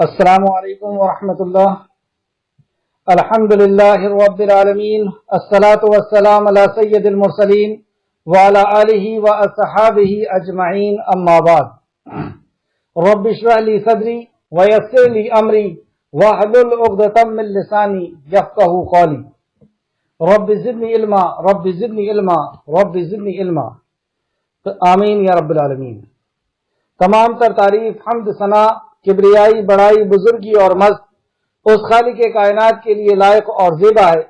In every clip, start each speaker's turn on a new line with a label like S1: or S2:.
S1: السلام علیکم ورحمۃ اللہ۔ الحمد للہ رب العالمین، الصلاۃ والسلام علی سید المرسلین وعلی آلہ واصحابہ اجمعین، اما بعد۔ رب اشرح لی صدری ویسر لی امری واحلل عقدۃ من لسانی یفقہوا قولی۔ رب زدنی علما، رب زدنی علما، رب زدنی علما، آمین یا رب العالمین۔ تمام تر تعریف، حمد، ثنا، کبریائی، بڑائی، بزرگی اور مجد اس خالق کائنات کے لیے لائق اور زیبا ہے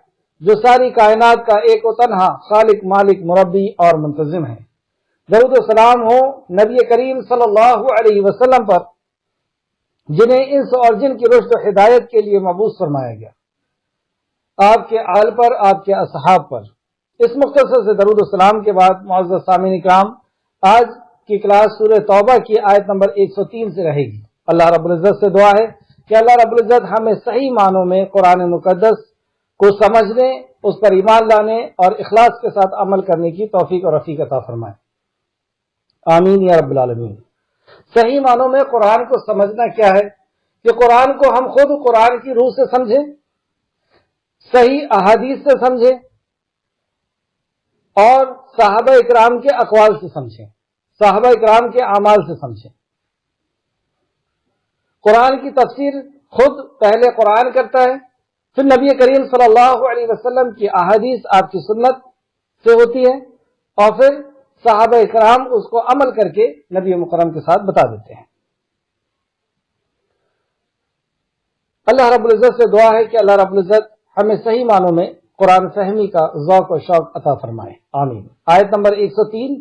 S1: جو ساری کائنات کا ایک و تنہا خالق، مالک، مربی اور منتظم ہے۔ درود و سلام ہو نبی کریم صلی اللہ علیہ وسلم پر، جنہیں انس اور جن کی رشد و ہدایت کے لیے مبعوث فرمایا گیا، آپ کے آل پر، آپ کے اصحاب پر۔ اس مختصر سے درود و سلام کے بعد معزز سامعین کرام، آج کی کلاس سورہ توبہ کی آیت نمبر 103 سے رہے گی۔ اللہ رب العزت سے دعا ہے کہ اللہ رب العزت ہمیں صحیح معنوں میں قرآن مقدس کو سمجھنے، اس پر ایمان لانے اور اخلاص کے ساتھ عمل کرنے کی توفیق اور رفیق عطا فرمائے، آمین یا رب العالمین۔ صحیح معنوں میں قرآن کو سمجھنا کیا ہے؟ کہ قرآن کو ہم خود قرآن کی روح سے سمجھیں، صحیح احادیث سے سمجھیں اور صحابہ اکرام کے اقوال سے سمجھیں، صحابہ اکرام کے اعمال سے سمجھیں۔ قرآن کی تفسیر خود پہلے قرآن کرتا ہے، پھر نبی کریم صلی اللہ علیہ وسلم کی احادیث، آپ کی سنت سے ہوتی ہے، اور پھر صحابہ اکرام اس کو عمل کر کے نبی مکرم کے ساتھ بتا دیتے ہیں۔ اللہ رب العزت سے دعا ہے کہ اللہ رب العزت ہمیں صحیح معنوں میں قرآن فہمی کا ذوق و شوق عطا فرمائے، آمین۔ آیت نمبر 103،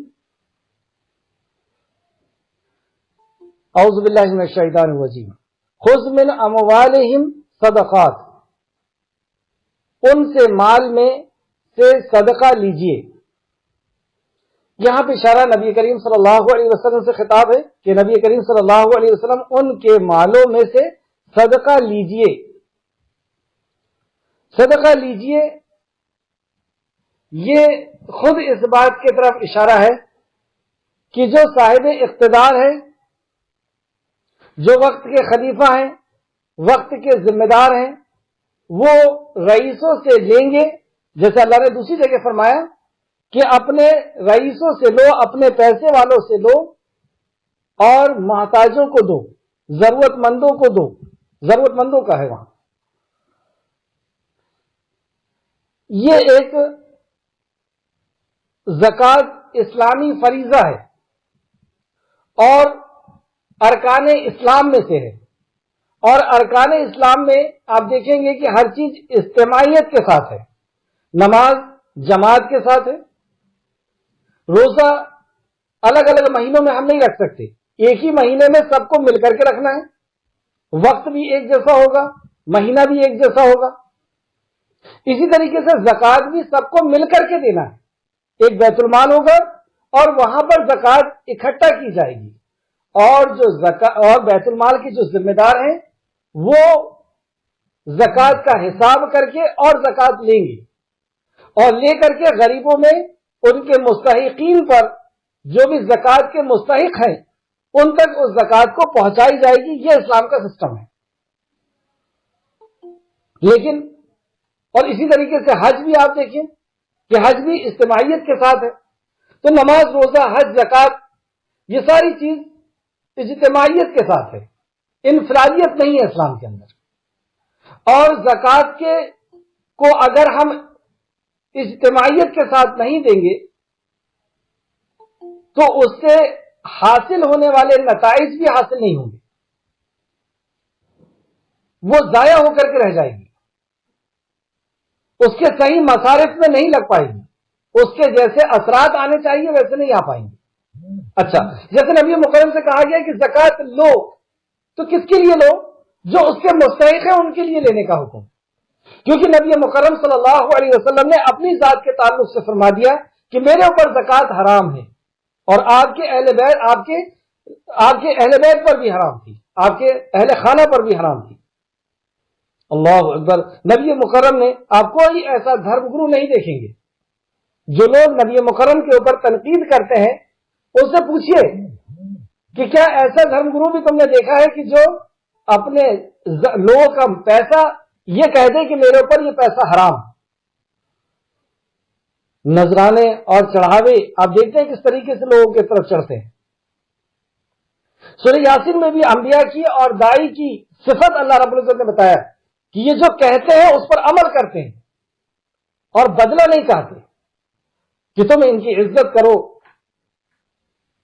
S1: اعوذ باللہ من الشیطان الرجیم، خذ من اموالہم صدقات، ان سے مال میں سے صدقہ لیجئے۔ یہاں پہ اشارہ نبی کریم صلی اللہ علیہ وسلم سے خطاب ہے کہ نبی کریم صلی اللہ علیہ وسلم ان کے مالوں میں سے صدقہ لیجئے۔ صدقہ لیجئے، یہ خود اس بات کی طرف اشارہ ہے کہ جو صاحب اقتدار ہے، جو وقت کے خلیفہ ہیں، وقت کے ذمہ دار ہیں، وہ رئیسوں سے لیں گے، جیسے اللہ نے دوسری جگہ فرمایا کہ اپنے رئیسوں سے لو، اپنے پیسے والوں سے لو اور محتاجوں کو دو، ضرورت مندوں کو دو۔ ضرورت مندوں کا ہے وہاں۔ یہ ایک زکوٰۃ اسلامی فریضہ ہے اور ارکان اسلام میں سے ہے، اور ارکان اسلام میں آپ دیکھیں گے کہ ہر چیز اجتماعیت کے ساتھ ہے۔ نماز جماعت کے ساتھ ہے، روزہ الگ الگ مہینوں میں ہم نہیں رکھ سکتے، ایک ہی مہینے میں سب کو مل کر کے رکھنا ہے، وقت بھی ایک جیسا ہوگا، مہینہ بھی ایک جیسا ہوگا۔ اسی طریقے سے زکوٰۃ بھی سب کو مل کر کے دینا ہے، ایک بیت المال ہوگا اور وہاں پر زکوٰۃ اکٹھا کی جائے گی، اور بیت المال کے جو ذمہ دار ہیں وہ زکوٰۃ کا حساب کر کے اور زکوٰۃ لیں گے، اور لے کر کے غریبوں میں ان کے مستحقین پر، جو بھی زکوٰۃ کے مستحق ہیں، ان تک اس زکوٰۃ کو پہنچائی جائے گی۔ یہ اسلام کا سسٹم ہے۔ لیکن اور اسی طریقے سے حج بھی آپ دیکھیں کہ حج بھی اجتماعیت کے ساتھ ہے۔ تو نماز، روزہ، حج، زکوٰۃ، یہ ساری چیز اجتماعیت کے ساتھ ہے، انفرادیت نہیں ہے اسلام کے اندر۔ اور زکوٰۃ کو اگر ہم اجتماعیت کے ساتھ نہیں دیں گے تو اس سے حاصل ہونے والے نتائج بھی حاصل نہیں ہوں گے، وہ ضائع ہو کر کے رہ جائے گی، اس کے صحیح مصارف میں نہیں لگ پائے گی، اس کے جیسے اثرات آنے چاہیے ویسے نہیں آ پائیں گے۔ اچھا، جیسے نبی مکرم سے کہا گیا کہ زکوٰۃ لو، تو کس کے لیے لو؟ جو اس کے مستحق ہیں ان کے لیے لینے کا حکم، کیونکہ نبی مکرم صلی اللہ علیہ وسلم نے اپنی ذات کے تعلق سے فرما دیا کہ میرے اوپر زکوٰۃ حرام ہے، اور آپ کے اہل بیت پر بھی حرام تھی، آپ کے اہل خانہ پر بھی حرام تھی۔ اللہ اکبر۔ نبی مکرم نے آپ کوئی ایسا دھرم گرو نہیں دیکھیں گے۔ جو لوگ نبی مکرم کے اوپر تنقید کرتے ہیں اس سے پوچھئے کہ کیا ایسا دھرم گرو بھی تم نے دیکھا ہے کہ جو اپنے لوگوں کا پیسہ یہ کہہ دے کہ میرے اوپر یہ پیسہ حرام. نذرانے اور چڑھاوے آپ دیکھتے ہیں کس طریقے سے لوگوں کی طرف چڑھتے ہیں. سورہ یاسین میں بھی انبیاء کی اور داعی کی صفت اللہ رب العزت نے بتایا کہ یہ جو کہتے ہیں اس پر عمل کرتے ہیں اور بدلہ نہیں چاہتے کہ تم ان کی عزت کرو،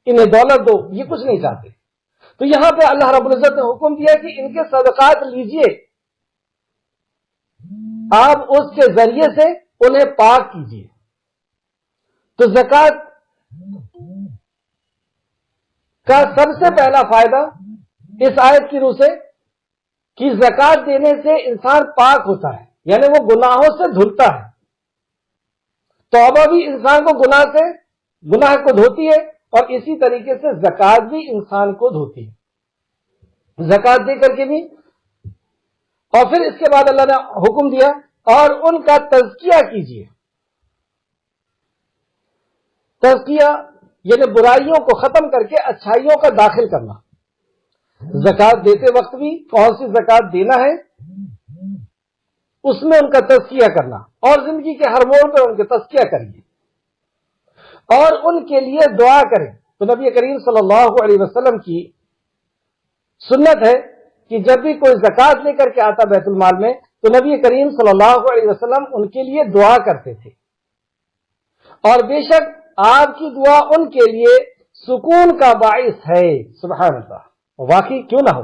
S1: انہیں دولت دو، یہ کچھ نہیں چاہتے. تو یہاں پہ اللہ رب العزت نے حکم دیا کہ ان کے صدقات لیجئے، آپ اس کے ذریعے سے انہیں پاک کیجئے. تو زکوٰۃ کا سب سے پہلا فائدہ اس آیت کی روح سے کہ زکوٰۃ دینے سے انسان پاک ہوتا ہے، یعنی وہ گناہوں سے دھلتا ہے. توبہ بھی انسان کو گناہ کو دھوتی ہے، اور اسی طریقے سے زکوٰۃ بھی انسان کو دھوتی ہے. زکوٰۃ دے کر کے بھی، اور پھر اس کے بعد اللہ نے حکم دیا اور ان کا تزکیہ کیجیے. تزکیہ یعنی برائیوں کو ختم کر کے اچھائیوں کا داخل کرنا. زکوٰۃ دیتے وقت بھی کون سی زکوٰۃ دینا ہے اس میں ان کا تزکیہ کرنا، اور زندگی کے ہر موڑ پر ان کا تزکیہ کریے اور ان کے لیے دعا کریں. تو نبی کریم صلی اللہ علیہ وسلم کی سنت ہے کہ جب بھی کوئی زکوٰۃ لے کر کے آتا بیت المال میں تو نبی کریم صلی اللہ علیہ وسلم ان کے لیے دعا کرتے تھے. اور بے شک آپ کی دعا ان کے لیے سکون کا باعث ہے. سبحان اللہ. واقعی کیوں نہ ہو،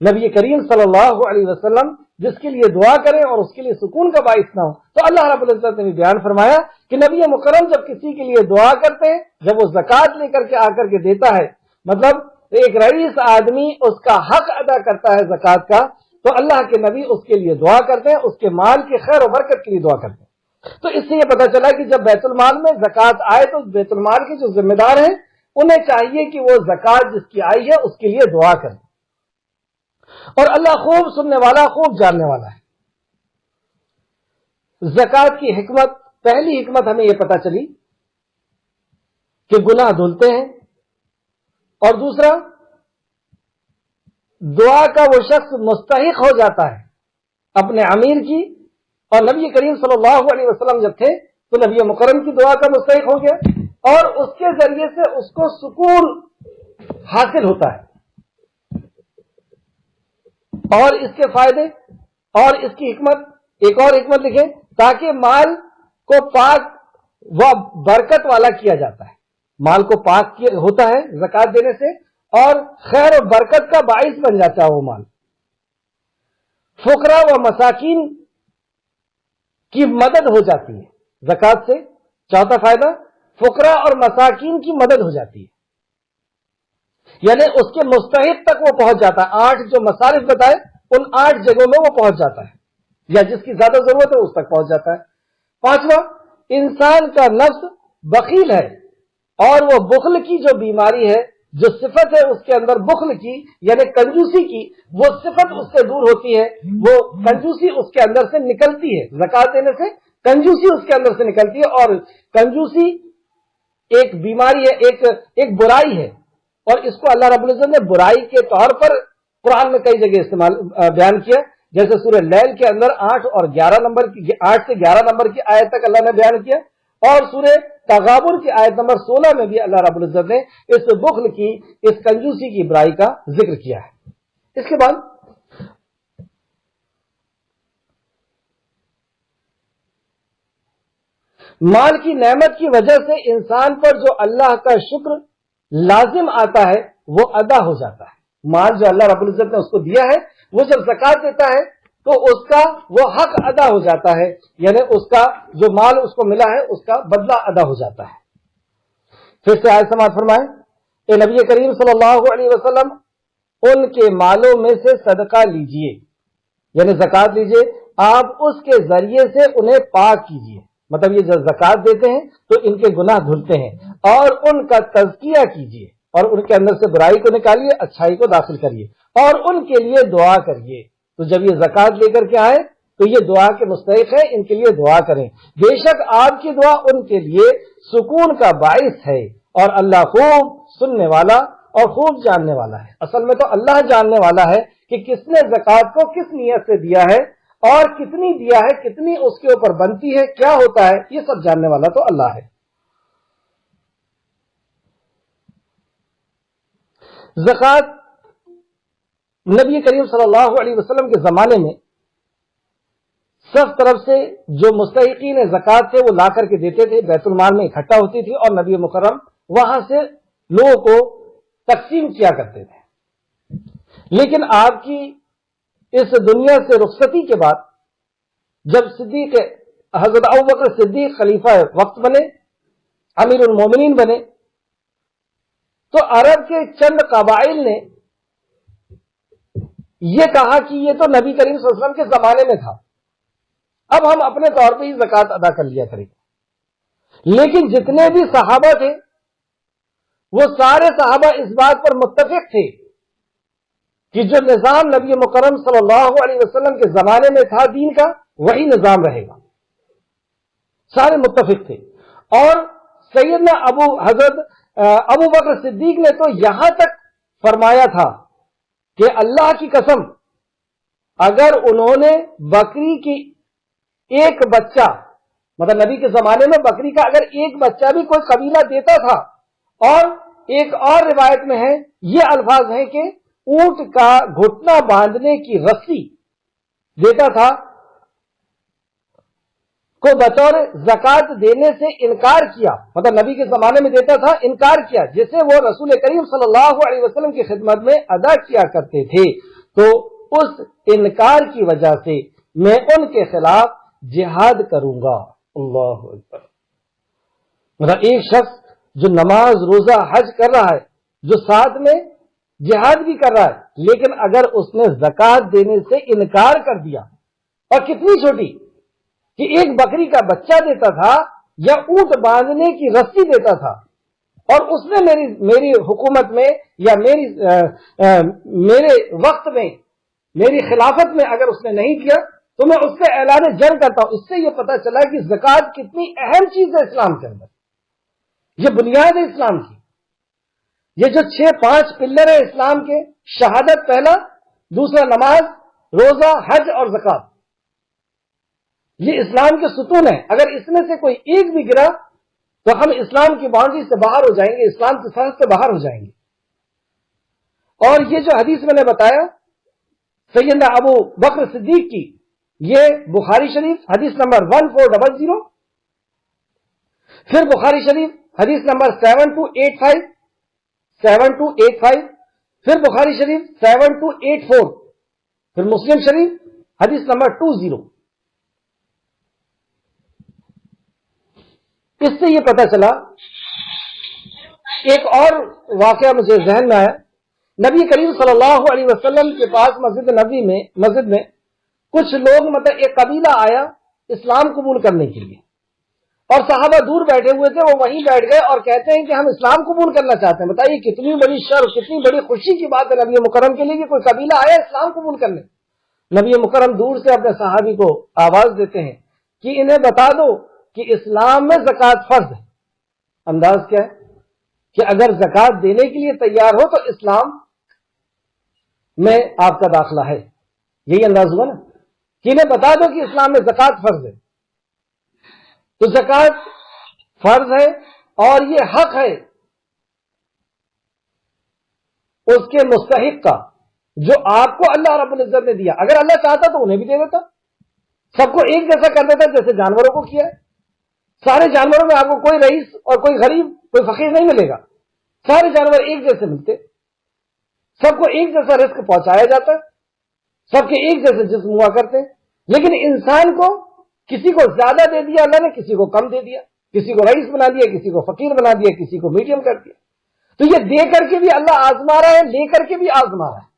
S1: نبی کریم صلی اللہ علیہ وسلم جس کے لیے دعا کریں اور اس کے لیے سکون کا باعث نہ ہو. تو اللہ رب العزت نے بھی بیان فرمایا کہ نبی مکرم جب کسی کے لیے دعا کرتے ہیں، جب وہ زکوٰۃ لے کر کے آ کر کے دیتا ہے، مطلب ایک رئیس آدمی اس کا حق ادا کرتا ہے زکوٰۃ کا، تو اللہ کے نبی اس کے لیے دعا کرتے ہیں، اس کے مال کی خیر و برکت کے لیے دعا کرتے ہیں. تو اس سے یہ پتا چلا کہ جب بیت المال میں زکوٰۃ آئے تو بیت المال کے جو ذمہ دار ہیں انہیں چاہیے کہ وہ زکوٰۃ جس کی آئی ہے اس کے لیے دعا کریں. اور اللہ خوب سننے والا، خوب جاننے والا ہے. زکوٰۃ کی حکمت، پہلی حکمت ہمیں یہ پتا چلی کہ گناہ دھلتے ہیں، اور دوسرا دعا کا وہ شخص مستحق ہو جاتا ہے اپنے امیر کی. اور نبی کریم صلی اللہ علیہ وسلم جب تھے تو نبی مکرم کی دعا کا مستحق ہو گیا، اور اس کے ذریعے سے اس کو سکون حاصل ہوتا ہے. اور اس کے فائدے اور اس کی حکمت، ایک اور حکمت لکھیں، تاکہ مال کو پاک و برکت والا کیا جاتا ہے. مال کو پاک ہوتا ہے زکوٰۃ دینے سے، اور خیر و برکت کا باعث بن جاتا ہے وہ مال. فقراء و مساکین کی مدد ہو جاتی ہے زکوٰۃ سے. چوتھا فائدہ، فقراء اور مساکین کی مدد ہو جاتی ہے، یعنی اس کے مستحق تک وہ پہنچ جاتا ہے. 8 جو مصارف بتائے ان 8 جگہوں میں وہ پہنچ جاتا ہے، یا جس کی زیادہ ضرورت ہے اس تک پہنچ جاتا ہے. پانچواں، انسان کا نفس بخیل ہے، اور وہ بخل کی جو بیماری ہے، جو صفت ہے اس کے اندر بخل کی یعنی کنجوسی کی، وہ صفت اس سے دور ہوتی ہے، وہ کنجوسی اس کے اندر سے نکلتی ہے. زکوٰۃ دینے سے کنجوسی اس کے اندر سے نکلتی ہے، اور کنجوسی ایک بیماری ہے، ایک برائی ہے. اور اس کو اللہ رب العزت نے برائی کے طور پر قرآن میں کئی جگہ بیان کیا، جیسے سورہ لیل کے اندر 8 اور 11 نمبر کی 8 سے 11 نمبر کی آیت تک اللہ نے بیان کیا، اور سورہ تغابن کی آیت نمبر 16 میں بھی اللہ رب العزت نے اس بخل کی، اس کنجوسی کی برائی کا ذکر کیا ہے. اس کے بعد مال کی نعمت کی وجہ سے انسان پر جو اللہ کا شکر لازم آتا ہے وہ ادا ہو جاتا ہے. مال جو اللہ رب العزت نے اس کو دیا ہے، وہ جب زکوٰۃ دیتا ہے تو اس کا وہ حق ادا ہو جاتا ہے، یعنی اس کا جو مال اس کو ملا ہے اس کا بدلہ ادا ہو جاتا ہے. پھر سے آیت سماعت فرمائیں، اے نبی کریم صلی اللہ علیہ وسلم ان کے مالوں میں سے صدقہ لیجئے، یعنی زکوٰۃ لیجئے، آپ اس کے ذریعے سے انہیں پاک کیجئے. مطلب یہ جب زکوٰۃ دیتے ہیں تو ان کے گناہ دھلتے ہیں، اور ان کا تزکیہ کیجئے، اور ان کے اندر سے برائی کو نکالیے، اچھائی کو داخل کریے، اور ان کے لیے دعا کریے. تو جب یہ زکوٰۃ لے کر کے آئے تو یہ دعا کے مستحق ہے، ان کے لیے دعا کریں. بے شک آپ کی دعا ان کے لیے سکون کا باعث ہے، اور اللہ خوب سننے والا اور خوب جاننے والا ہے. اصل میں تو اللہ جاننے والا ہے کہ کس نے زکوٰۃ کو کس نیت سے دیا ہے اور کتنی دیا ہے، کتنی اس کے اوپر بنتی ہے، کیا ہوتا ہے، یہ سب جاننے والا تو اللہ ہے۔ زکوٰۃ نبی کریم صلی اللہ علیہ وسلم کے زمانے میں سب طرف سے جو مستحقین زکوٰۃ تھے وہ لا کر کے دیتے تھے، بیت المال میں اکٹھا ہوتی تھی اور نبی مکرم وہاں سے لوگوں کو تقسیم کیا کرتے تھے۔ لیکن آپ کی اس دنیا سے رخصتی کے بعد جب حضرت ابوبکر صدیق خلیفہ وقت بنے، امیر المومنین بنے، تو عرب کے چند قبائل نے یہ کہا کہ یہ تو نبی کریم صلی اللہ علیہ وسلم کے زمانے میں تھا، اب ہم اپنے طور پہ ہی زکوٰۃ ادا کر لیا کریں گے۔ لیکن جتنے بھی صحابہ تھے وہ سارے صحابہ اس بات پر متفق تھے کہ جو نظام نبی مکرم صلی اللہ علیہ وسلم کے زمانے میں تھا دین کا، وہی نظام رہے گا، سارے متفق تھے۔ اور سیدنا حضرت ابو بکر صدیق نے تو یہاں تک فرمایا تھا کہ اللہ کی قسم اگر انہوں نے بکری کی ایک بچہ، مطلب نبی کے زمانے میں بکری کا اگر ایک بچہ بھی کوئی قبیلہ دیتا تھا، اور ایک اور روایت میں ہے یہ الفاظ ہیں کہ اونٹ کا گھٹنا باندھنے کی رسی دیتا تھا، کو بطور زکوٰۃ دینے سے انکار کیا، مطلب نبی کے زمانے میں دیتا تھا، انکار کیا، جسے وہ رسول کریم صلی اللہ علیہ وسلم کی خدمت میں ادا کیا کرتے تھے، تو اس انکار کی وجہ سے میں ان کے خلاف جہاد کروں گا۔ اللہ اکبر۔ مطلب ایک شخص جو نماز روزہ حج کر رہا ہے، جو ساتھ میں جہاد بھی کر رہا ہے، لیکن اگر اس نے زکوٰۃ دینے سے انکار کر دیا، اور کتنی چھوٹی کہ ایک بکری کا بچہ دیتا تھا یا اونٹ باندھنے کی رسی دیتا تھا، اور اس نے میری حکومت میں یا میرے وقت میں، میری خلافت میں اگر اس نے نہیں کیا تو میں اس سے اعلان جنگ کرتا ہوں۔ اس سے یہ پتہ چلا کہ زکوٰۃ کتنی اہم چیز ہے اسلام کے اندر، یہ بنیاد ہے اسلام کی، یہ جو 5 پلر ہے اسلام کے، شہادت پہلا، دوسرا نماز، روزہ، حج اور زکوٰۃ، یہ اسلام کے ستون ہیں۔ اگر اس میں سے کوئی ایک بھی گرا تو ہم اسلام کی باؤنڈری سے باہر ہو جائیں گے، اسلام کی سرحد سے باہر ہو جائیں گے۔ اور یہ جو حدیث میں نے بتایا سیدنا ابو بکر صدیق کی، یہ بخاری شریف حدیث نمبر 1400، پھر بخاری شریف حدیث نمبر 7285، پھر بخاری شریف 7284، پھر مسلم شریف حدیث نمبر 20۔ اس سے یہ پتہ چلا، ایک اور واقعہ مجھے ذہن میں آیا، نبی کریم صلی اللہ علیہ وسلم کے پاس مسجد میں کچھ لوگ، مطلب ایک قبیلہ آیا اسلام قبول کرنے کے لیے، اور صحابہ دور بیٹھے ہوئے تھے، وہ وہیں بیٹھ گئے اور کہتے ہیں کہ ہم اسلام قبول کرنا چاہتے ہیں۔ بتائیے کتنی بڑی شرف، کتنی بڑی خوشی کی بات ہے نبی مکرم کے لیے کہ کوئی قبیلہ آیا اسلام قبول کرنے۔ نبی مکرم دور سے اپنے صحابی کو آواز دیتے ہیں کہ انہیں بتا دو کہ اسلام میں زکوٰۃ فرض ہے۔ انداز کیا ہے کہ اگر زکوٰۃ دینے کے لیے تیار ہو تو اسلام میں آپ کا داخلہ ہے، یہی انداز ہوا نا کہ انہیں بتا دو کہ اسلام میں زکوٰۃ فرض ہے۔ تو زکوٰۃ فرض ہے اور یہ حق ہے اس کے مستحق کا، جو آپ کو اللہ رب العزت نے دیا۔ اگر اللہ چاہتا تو انہیں بھی دے دیتا، سب کو ایک جیسا کر دیتا جیسے جانوروں کو کیا ہے۔ سارے جانوروں میں آپ کو کوئی رئیس اور کوئی غریب، کوئی فقیر نہیں ملے گا، سارے جانور ایک جیسے ملتے، سب کو ایک جیسا رزق پہنچایا جاتا ہے، سب کے ایک جیسے جسم ہوا کرتے ہیں۔ لیکن انسان کو کسی کو زیادہ دے دیا اللہ نے، کسی کو کم دے دیا، کسی کو رئیس بنا دیا، کسی کو فقیر بنا دیا، کسی کو میڈیم کر دیا۔ تو یہ دے کر کے بھی اللہ آزما رہا ہے، لے کر کے بھی آزما رہا ہے،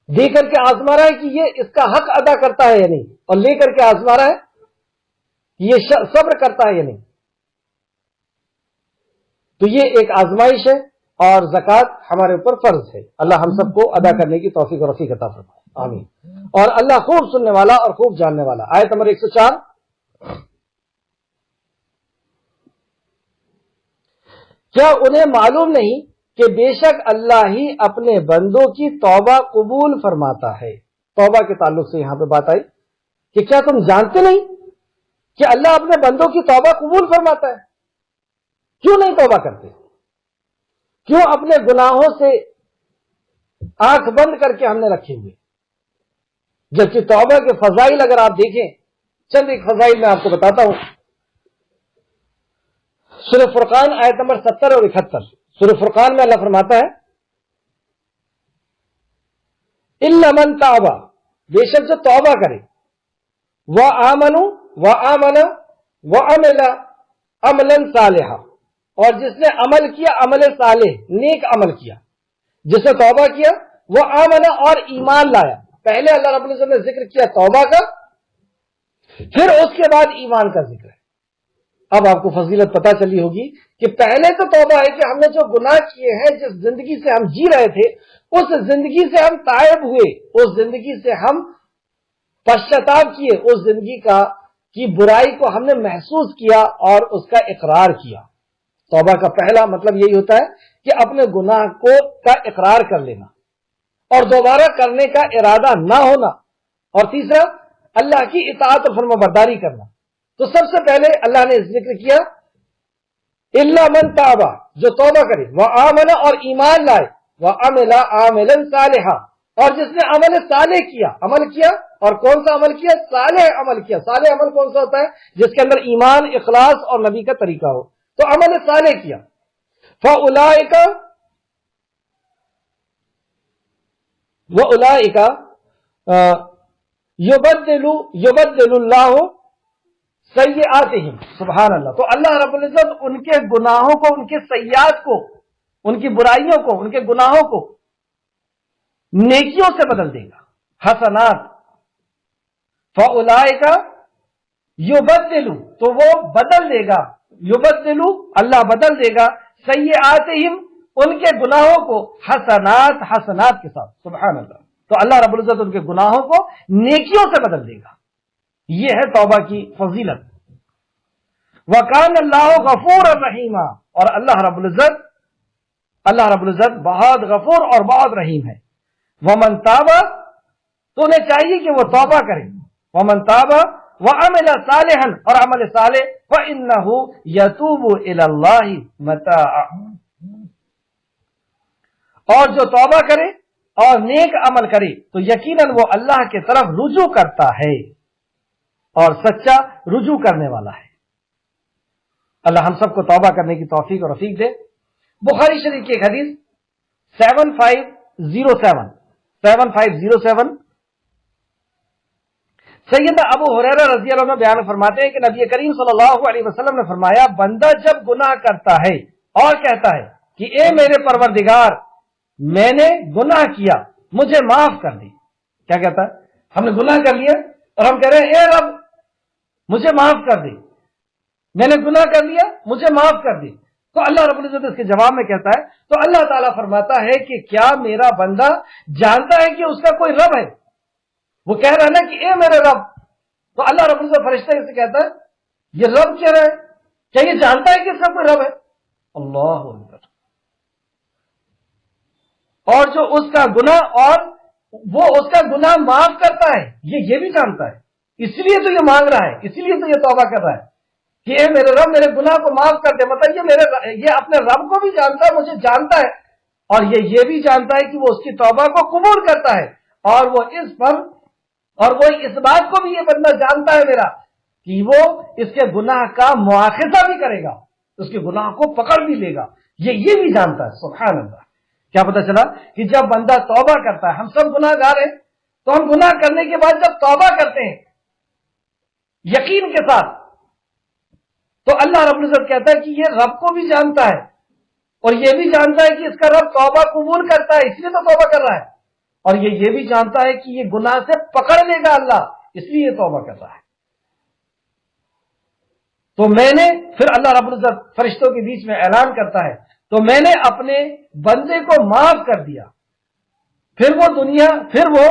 S1: دے کر کے آزما رہا ہے کہ یہ اس کا حق ادا کرتا ہے یا نہیں، اور لے کر کے آزما رہا ہے کہ یہ صبر کرتا ہے یا نہیں۔ تو یہ ایک آزمائش ہے، اور زکوٰۃ ہمارے اوپر فرض ہے۔ اللہ ہم سب کو ادا کرنے کی توفیق و رفیق عطا فرمائے، آمین۔ اور اللہ خوب سننے والا اور خوب جاننے والا۔ آیت نمبر 104، کیا انہیں معلوم نہیں کہ بے شک اللہ ہی اپنے بندوں کی توبہ قبول فرماتا ہے۔ توبہ کے تعلق سے یہاں پہ بات آئی کہ کیا تم جانتے نہیں کہ اللہ اپنے بندوں کی توبہ قبول فرماتا ہے؟ کیوں نہیں توبہ کرتے؟ کیوں اپنے گناہوں سے آنکھ بند کر کے ہم نے رکھے ہوئے؟ جبکہ توبہ کے فضائل اگر آپ دیکھیں، چند ایک فضائل میں آپ کو بتاتا ہوں۔ سورہ فرقان آیت نمبر 70 اور 71، سورہ فرقان میں اللہ فرماتا ہے اِلَّا مَن تَابَ، بے شک جو توبہ کرے، وَآمَنُوا وَآمَنَ وَعَمِلَ عَمَلًا صَالِحًا، اور جس نے عمل کیا عمل صالح، نیک عمل کیا، جس نے توبہ کیا، وہ آمن اور ایمان لایا۔ پہلے اللہ رب العزت نے ذکر کیا توبہ کا، پھر اس کے بعد ایمان کا ذکر ہے۔ اب آپ کو فضیلت پتہ چلی ہوگی کہ پہلے تو توبہ ہے کہ ہم نے جو گناہ کیے ہیں، جس زندگی سے ہم جی رہے تھے، اس زندگی سے ہم تائب ہوئے، اس زندگی سے ہم پشچاتاپ کیے، اس زندگی کی برائی کو ہم نے محسوس کیا اور اس کا اقرار کیا۔ توبہ کا پہلا مطلب یہی ہوتا ہے کہ اپنے گناہ کا اقرار کر لینا اور دوبارہ کرنے کا ارادہ نہ ہونا، اور تیسرا اللہ کی اطاعت و فرما برداری کرنا۔ تو سب سے پہلے اللہ نے ذکر کیا اِلَّا مَن تَابَ، جو توبہ کرے، وَآمَنَ اور ایمان لائے، وَعَمِلَ عَمَلًا صَالِحًا، اور جس نے عمل صالح کیا، عمل کیا، اور کون سا عمل کیا؟ صالح عمل کیا۔ صالح عمل کون سا ہوتا ہے؟ جس کے اندر ایمان، اخلاص اور نبی کا طریقہ ہو، تو عمل صالح کیا۔ فَأُولَئِكَ يُبَدِّلُ اللَّهُ سیئاتہم، سبحان اللہ۔ تو اللہ رب العزت ان کے گناہوں کو، ان کے سیئات کو، ان کی برائیوں کو، ان کے گناہوں کو نیکیوں سے بدل دے گا، حسنات۔ فَأُولَئِكَ يُبَدِّلُ، تو وہ بدل دے گا، یبدلو اللہ بدل دے گا، سیئاتہم ان کے گناہوں کو، حسنات، حسنات کے ساتھ، سبحان اللہ۔ تو اللہ رب العزت ان کے گناہوں کو نیکیوں سے بدل دے گا۔ یہ ہے توبہ کی فضیلت۔ وَكَانَ اللَّهُ غَفُورًا رَحِيمًا، اور اللہ رب العزت بہت غفور اور بہت رحیم ہے۔ وَمَن تَابَ، تو انہیں چاہیے کہ وہ توبہ کرے، وَمَن تَابَ وَعَمِلَ صَالِحًا، اور عمل صالح، فَإِنَّهُ يَتُوبُ إِلَى اللَّهِ مَتَاعًا، اور جو توبہ کرے اور نیک عمل کرے تو یقیناً وہ اللہ کے طرف رجوع کرتا ہے اور سچا رجوع کرنے والا ہے۔ اللہ ہم سب کو توبہ کرنے کی توفیق اور رفیق دے۔ بخاری شریف کی ایک حدیث 7507 سیدنا ابو ہریرہ رضی اللہ عنہ بیان فرماتے ہیں کہ نبی کریم صلی اللہ علیہ وسلم نے فرمایا، بندہ جب گناہ کرتا ہے اور کہتا ہے کہ اے میرے پروردگار، میں نے گناہ کیا، مجھے معاف کر دی۔ کیا کہتا ہے؟ ہم نے گناہ کر لیا اور ہم کہہ رہے ہیں اے رب مجھے معاف کر دی، میں نے گناہ کر لیا، مجھے معاف کر دی۔ تو اللہ رب العزت اس کے جواب میں کہتا ہے، تو اللہ تعالیٰ فرماتا ہے کہ کیا میرا بندہ جانتا ہے کہ اس کا کوئی رب ہے؟ وہ کہہ رہا ہے نا کہ اے میرے رب، تو اللہ رب العزت فرشتہ سے کہتا ہے یہ رب کہہ رہا ہے، کیا یہ جانتا ہے کہ اس کا کوئی رب ہے؟ اللہ اکبر۔ اور جو اس کا گناہ، اور وہ اس کا گناہ معاف کرتا ہے، یہ بھی جانتا ہے، اس لیے تو یہ مانگ رہا ہے، اسی لیے تو یہ توبہ کر رہا ہے کہ اے میرے رب میرے گناہ کو معاف کر دے۔ مطلب یہ اپنے رب کو بھی جانتا ہے، مجھے جانتا ہے، اور یہ بھی جانتا ہے کہ وہ اس کی توبہ کو قبول کرتا ہے، اور وہ اس بات کو بھی یہ بندہ جانتا ہے میرا کہ وہ اس کے گناہ کا مواخذہ بھی کرے گا، اس کے گناہ کو پکڑ بھی لے گا، یہ بھی جانتا ہے۔ سبحان اللہ۔ کیا پتہ چلا کہ جب بندہ توبہ کرتا ہے، ہم سب گناہ گار ہیں، تو ہم گناہ کرنے کے بعد جب توبہ کرتے ہیں یقین کے ساتھ، تو اللہ رب العزت کہتا ہے کہ یہ رب کو بھی جانتا ہے، اور یہ بھی جانتا ہے کہ اس کا رب توبہ قبول کرتا ہے، اس لیے تو توبہ کر رہا ہے، اور یہ بھی جانتا ہے کہ یہ گناہ سے پکڑ لے گا اللہ، اس لیے یہ توبہ کر رہا ہے۔ تو پھر اللہ رب العزت فرشتوں کے بیچ میں اعلان کرتا ہے، تو میں نے اپنے بندے کو معاف کر دیا۔ پھر وہ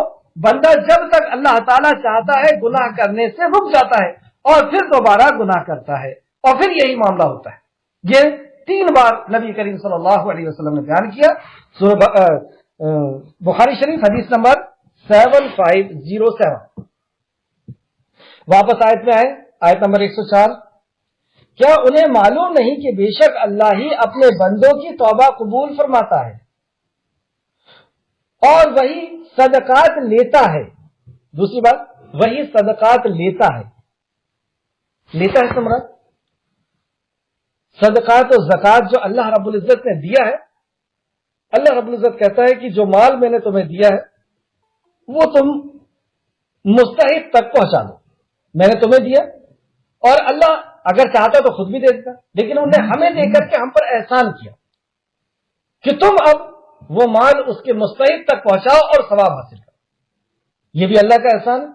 S1: بندہ جب تک اللہ تعالیٰ چاہتا ہے گناہ کرنے سے رک جاتا ہے، اور پھر دوبارہ گناہ کرتا ہے، اور پھر یہی معاملہ ہوتا ہے۔ یہ 3 بار نبی کریم صلی اللہ علیہ وسلم نے بیان کیا. بخاری شریف حدیث نمبر 7507. واپس آیت میں آئے, آیت نمبر 104. کیا انہیں معلوم نہیں کہ بے شک اللہ ہی اپنے بندوں کی توبہ قبول فرماتا ہے اور وہی صدقات لیتا ہے. دوسری بات, وہی صدقات لیتا ہے. لیتا ہے سمرا صدقات و زکات جو اللہ رب العزت نے دیا ہے. اللہ رب العزت کہتا ہے کہ جو مال میں نے تمہیں دیا ہے وہ تم مستحق تک پہنچا دو. میں نے تمہیں دیا اور اللہ اگر چاہتا تو خود بھی دے دیتا, لیکن انہوں نے ہمیں دے کر کے ہم پر احسان کیا کہ تم اب وہ مال اس کے مستحق تک پہنچاؤ اور ثواب حاصل کرو. یہ بھی اللہ کا احسان ہے,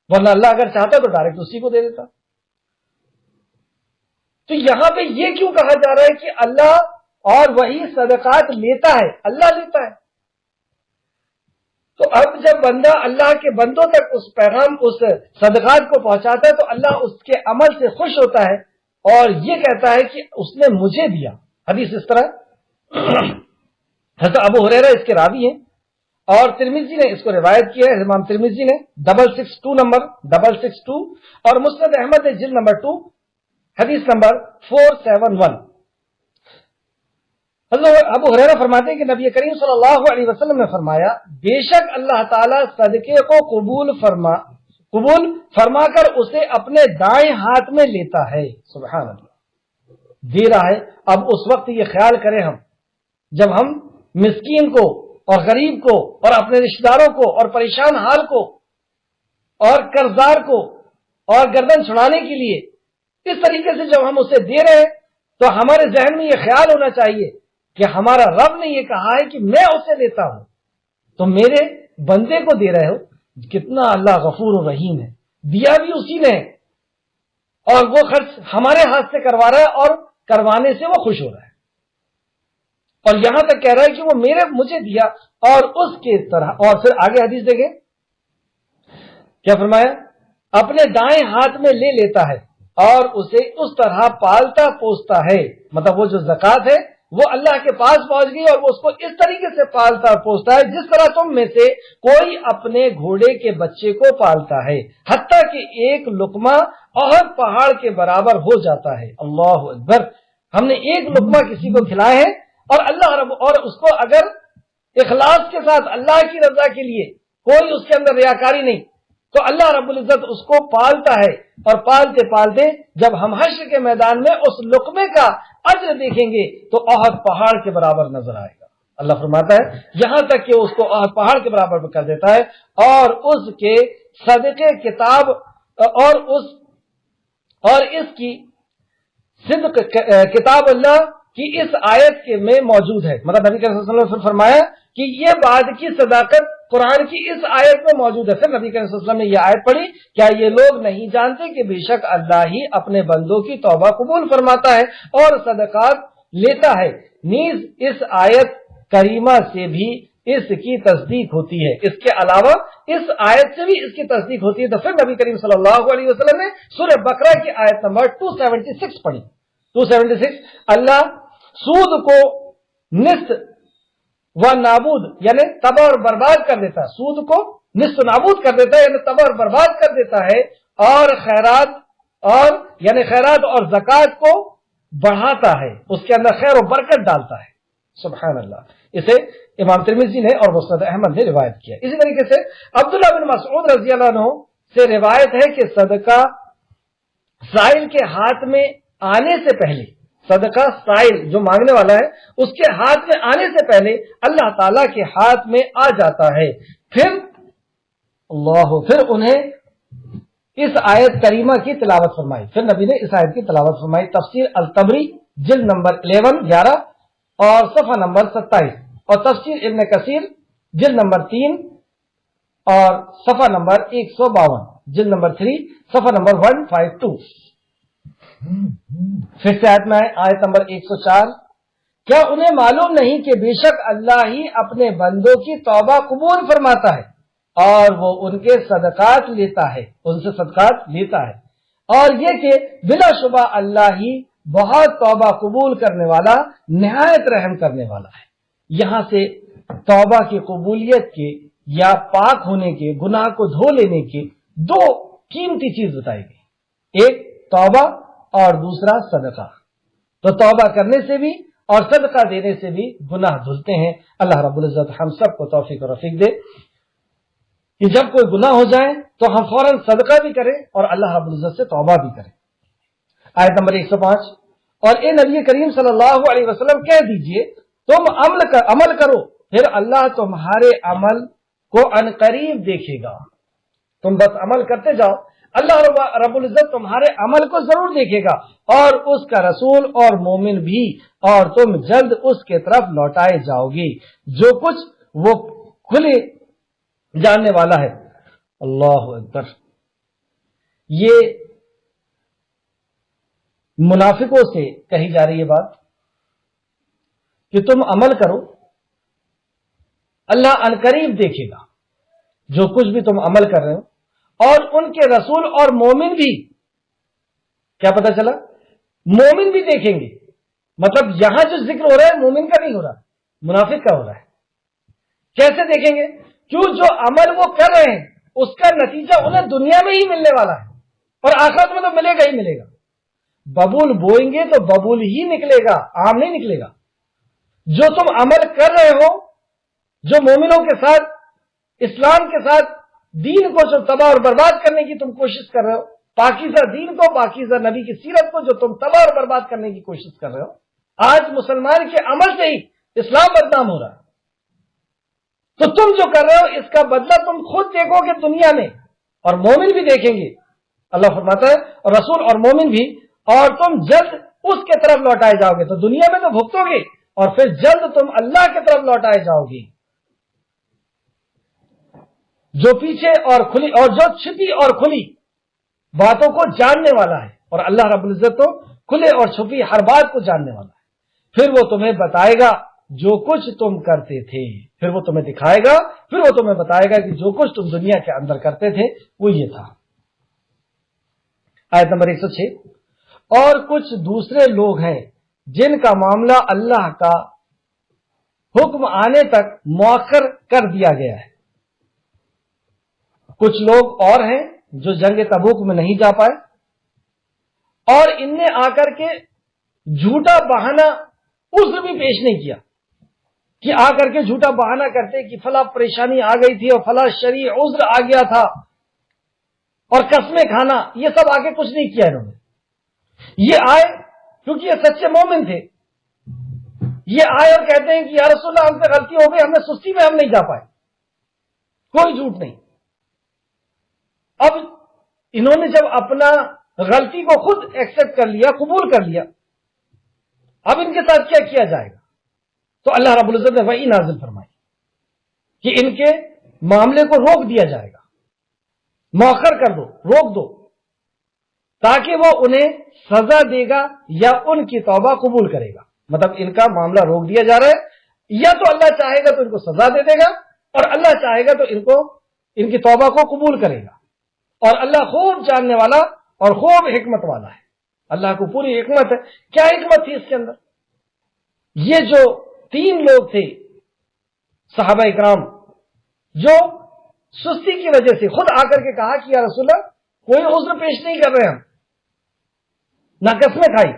S1: ورنہ اللہ اگر چاہتا تو ڈائریکٹ اسی کو دے دیتا. تو یہاں پہ یہ کیوں کہا جا رہا ہے کہ اللہ اور وہی صدقات لیتا ہے, اللہ لیتا ہے. تو اب جب بندہ اللہ کے بندوں تک اس پیغام, اس صدقات کو پہنچاتا ہے تو اللہ اس کے عمل سے خوش ہوتا ہے اور یہ کہتا ہے کہ اس نے مجھے دیا. حدیث اس طرح حضرت ابو ہریرہ اس کے راوی ہیں اور ترمذی نے اس کو روایت کیا ہے. امام ترمذی نے 662 نمبر 662 اور مسند احمد نے جلد نمبر 2 حدیث نمبر 471. حضرت ابو ہریرہ فرماتے ہیں کہ نبی کریم صلی اللہ علیہ وسلم نے فرمایا, بے شک اللہ تعالیٰ صدقے کو قبول فرما کر اسے اپنے دائیں ہاتھ میں لیتا ہے. سبحان اللہ, دے رہا ہے. اب اس وقت یہ خیال کریں ہم جب ہم مسکین کو اور غریب کو اور اپنے رشتہ داروں کو اور پریشان حال کو اور قرضدار کو اور گردن چھڑانے کے لیے اس طریقے سے جب ہم اسے دے رہے ہیں تو ہمارے ذہن میں یہ خیال ہونا چاہیے کہ ہمارا رب نے یہ کہا ہے کہ میں اسے دیتا ہوں, تو میرے بندے کو دے رہے ہو. کتنا اللہ غفور و رحیم ہے, دیا بھی اسی نے اور وہ خرچ ہمارے ہاتھ سے کروا رہا ہے اور کروانے سے وہ خوش ہو رہا ہے. اور یہاں تک کہہ رہا ہے کہ وہ مجھے دیا اور اس کے طرح. اور پھر آگے حدیث دیکھیں کیا فرمایا, اپنے دائیں ہاتھ میں لے لیتا ہے اور اسے اس طرح پالتا پوستا ہے. مطلب وہ جو زکات ہے وہ اللہ کے پاس پہنچ گئی اور وہ اس کو اس طریقے سے پالتا پوستا ہے جس طرح تم میں سے کوئی اپنے گھوڑے کے بچے کو پالتا ہے, حتیٰ کہ ایک لقمہ احد پہاڑ کے برابر ہو جاتا ہے. اللہ اکبر, ہم نے ایک لقمہ کسی کو کھلایا ہے اور اللہ رب اور اس کو اگر اخلاص کے ساتھ اللہ کی رضا کے لیے, کوئی اس کے اندر ریاکاری نہیں, تو اللہ رب العزت اس کو پالتا ہے اور پالتے پالتے جب ہم حشر کے میدان میں اس لقمے کا اجر دیکھیں گے تو احد پہاڑ کے برابر نظر آئے گا. اللہ فرماتا ہے یہاں تک کہ اس کو احد پہاڑ کے برابر کر دیتا ہے اور اس کے صدقے کتاب اور اس کی صدق کتاب اللہ کی اس آیت کے میں موجود ہے. مطلب نبی صلی اللہ علیہ وسلم نے فرمایا کہ یہ بعد کی صداقت قرآن کی اس آیت میں موجود ہے. پھر نبی صلی اللہ علیہ وسلم نے یہ آیت پڑھی, کیا یہ لوگ نہیں جانتے کہ بے شک اللہ ہی اپنے بندوں کی توبہ قبول فرماتا ہے اور صدقات لیتا ہے. نیز اس آیت کریمہ سے بھی اس کی تصدیق ہوتی ہے. اس کے علاوہ اس آیت سے بھی اس کی تصدیق ہوتی ہے. تو پھر نبی کریم صلی اللہ علیہ وسلم نے سورہ بقرہ کی آیت نمبر 276 پڑھی. 276 اللہ سود کو نصف و نابود یعنی تباہ اور برباد کر دیتا ہے. سود کو نصف نابود کر دیتا ہے یعنی تباہ اور برباد کر دیتا ہے, اور خیرات اور زکات کو بڑھاتا ہے, اس کے اندر خیر و برکت ڈالتا ہے. سبحان اللہ. اسے امام ترمذی نے اور مسند احمد نے روایت کیا. اسی طریقے سے عبداللہ بن مسعود رضی اللہ عنہ سے روایت ہے کہ صدقہ سائل کے ہاتھ میں آنے سے پہلے, صدقہ سائل جو مانگنے والا ہے اس کے ہاتھ میں آنے سے پہلے اللہ تعالیٰ کے ہاتھ میں آ جاتا ہے. پھر انہیں اس آیت کریمہ کی تلاوت فرمائی. پھر نبی نے اس آیت کی تلاوت فرمائی. تفسیر الطبری جلد نمبر 11 اور صفحہ نمبر 27 اور تفسیر ابن کثیر جلد نمبر 3 اور صفحہ نمبر 152, جلد نمبر 3 صفحہ نمبر 152. پھر سے آیت میں آیت نمبر 104, کیا انہیں معلوم نہیں کہ بے شک اللہ ہی اپنے بندوں کی توبہ قبول فرماتا ہے اور وہ ان کے صدقات لیتا ہے, ان سے صدقات لیتا ہے, اور یہ کہ بلا شبہ اللہ ہی بہت توبہ قبول کرنے والا، نہایت رحم کرنے والا ہے۔ یہاں سے توبہ کی قبولیت کے یا پاک ہونے کے، گناہ کو دھو لینے کے دو قیمتی چیز بتائی گئی، ایک توبہ اور دوسرا صدقہ۔ تو توبہ کرنے سے بھی اور صدقہ دینے سے بھی گناہ دھلتے ہیں۔ اللہ رب العزت ہم سب کو توفیق و رفیق دے کہ جب کوئی گناہ ہو جائے تو ہم فوراً صدقہ بھی کریں اور اللہ رب العزت سے توبہ بھی کریں۔ آیت نمبر 105، اور اے نبی کریم صلی اللہ علیہ وسلم کہہ دیجئے تم عمل کرو، پھر اللہ تمہارے عمل کو عنقریب دیکھے گا۔ تم بس عمل کرتے جاؤ، اللہ رب العزت تمہارے عمل کو ضرور دیکھے گا، اور اس کا رسول اور مومن بھی، اور تم جلد اس کے طرف لوٹائے جاؤ گے جو کچھ وہ کھلے جاننے والا ہے۔ اللہ اکبر۔ یہ منافقوں سے کہی جا رہی ہے بات کہ تم عمل کرو، اللہ عنقریب دیکھے گا جو کچھ بھی تم عمل کر رہے ہو، اور ان کے رسول اور مومن بھی۔ کیا پتہ چلا؟ مومن بھی دیکھیں گے، مطلب یہاں جو ذکر ہو رہا ہے مومن کا نہیں ہو رہا، منافق کا ہو رہا ہے۔ کیسے دیکھیں گے؟ کیوں جو عمل وہ کر رہے ہیں اس کا نتیجہ انہیں دنیا میں ہی ملنے والا ہے، اور آخرت میں تو ملے گا ہی ملے گا۔ ببول بوئیں گے تو ببول ہی نکلے گا، آم نہیں نکلے گا۔ جو تم عمل کر رہے ہو، جو مومنوں کے ساتھ، اسلام کے ساتھ دین کو جو تباہ اور برباد کرنے کی تم کوشش کر رہے ہو، پاکیزہ دین کو، پاکیزہ نبی کی سیرت کو جو تم تباہ اور برباد کرنے کی کوشش کر رہے ہو، آج مسلمان کے عمل سے ہی اسلام بدنام ہو رہا ہے۔ تو تم جو کر رہے ہو اس کا بدلہ تم خود دیکھو گے دنیا میں، اور مومن بھی دیکھیں گے۔ اللہ فرماتا ہے اور رسول اور مومن بھی، اور تم جلد اس کے طرف لوٹائے جاؤ گے۔ تو دنیا میں تو بھگتو گے اور پھر جلد تم اللہ کی طرف لوٹائے جاؤ گے، جو پیچھے اور کھلی اور جو چھپی اور کھلی باتوں کو جاننے والا ہے، اور اللہ رب العزت تو کھلے اور چھپی ہر بات کو جاننے والا ہے۔ پھر وہ تمہیں بتائے گا جو کچھ تم کرتے تھے، پھر وہ تمہیں دکھائے گا، پھر وہ تمہیں بتائے گا کہ جو کچھ تم دنیا کے اندر کرتے تھے وہ یہ تھا۔ آیت نمبر 106، اور کچھ دوسرے لوگ ہیں جن کا معاملہ اللہ کا حکم آنے تک مؤخر کر دیا گیا ہے۔ کچھ لوگ اور ہیں جو جنگ تبوک میں نہیں جا پائے، اور ان نے آ کر کے جھوٹا بہانہ عذر بھی پیش نہیں کیا، کہ آ کر کے جھوٹا بہانہ کرتے کہ فلاں پریشانی آ گئی تھی اور فلاں شرعی عذر آ گیا تھا، اور قسمیں کھانا، یہ سب آگے کچھ نہیں کیا انہوں نے۔ یہ آئے کیونکہ یہ سچے مومن تھے، یہ آئے اور کہتے ہیں کہ یا رسول اللہ ہم سے غلطی ہو گئی، ہم نے سستی میں ہم نہیں جا پائے، کوئی جھوٹ نہیں۔ اب انہوں نے جب اپنا غلطی کو خود ایکسپٹ کر لیا، قبول کر لیا، اب ان کے ساتھ کیا کیا جائے گا؟ تو اللہ رب العزت نے وحی نازل فرمائی کہ ان کے معاملے کو روک دیا جائے گا، مؤخر کر دو، روک دو، تاکہ وہ انہیں سزا دے گا یا ان کی توبہ قبول کرے گا۔ مطلب ان کا معاملہ روک دیا جا رہا ہے، یا تو اللہ چاہے گا تو ان کو سزا دے دے گا، اور اللہ چاہے گا تو ان کی توبہ کو قبول کرے گا۔ اور اللہ خوب جاننے والا اور خوب حکمت والا ہے، اللہ کو پوری حکمت ہے۔ کیا حکمت تھی اس کے اندر؟ یہ جو 3 لوگ تھے صحابہ اکرام، جو سستی کی وجہ سے خود آ کر کے کہا کہ یا رسول اللہ کوئی عذر پیش نہیں کر رہے ہم، نہ قسمیں کھائی،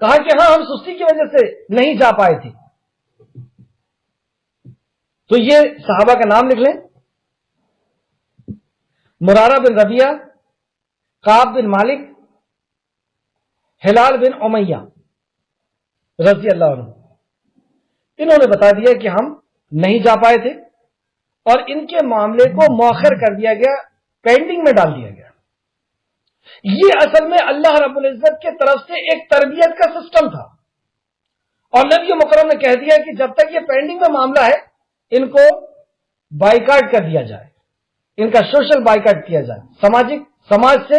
S1: کہا کہ ہاں ہم سستی کی وجہ سے نہیں جا پائے تھے۔ تو یہ صحابہ کا نام لکھ لیں: مرارہ بن ربیعہ، کعب بن مالک، ہلال بن امیہ رضی اللہ عنہ۔ انہوں نے بتا دیا کہ ہم نہیں جا پائے تھے، اور ان کے معاملے کو مؤخر کر دیا گیا، پینڈنگ میں ڈال دیا گیا۔ یہ اصل میں اللہ رب العزت کے طرف سے ایک تربیت کا سسٹم تھا، اور نبی مکرم نے کہہ دیا کہ جب تک یہ پینڈنگ میں معاملہ ہے ان کو بائیکاٹ کر دیا جائے، ان کا سوشل بائیکاٹ کیا جائے، سماج سے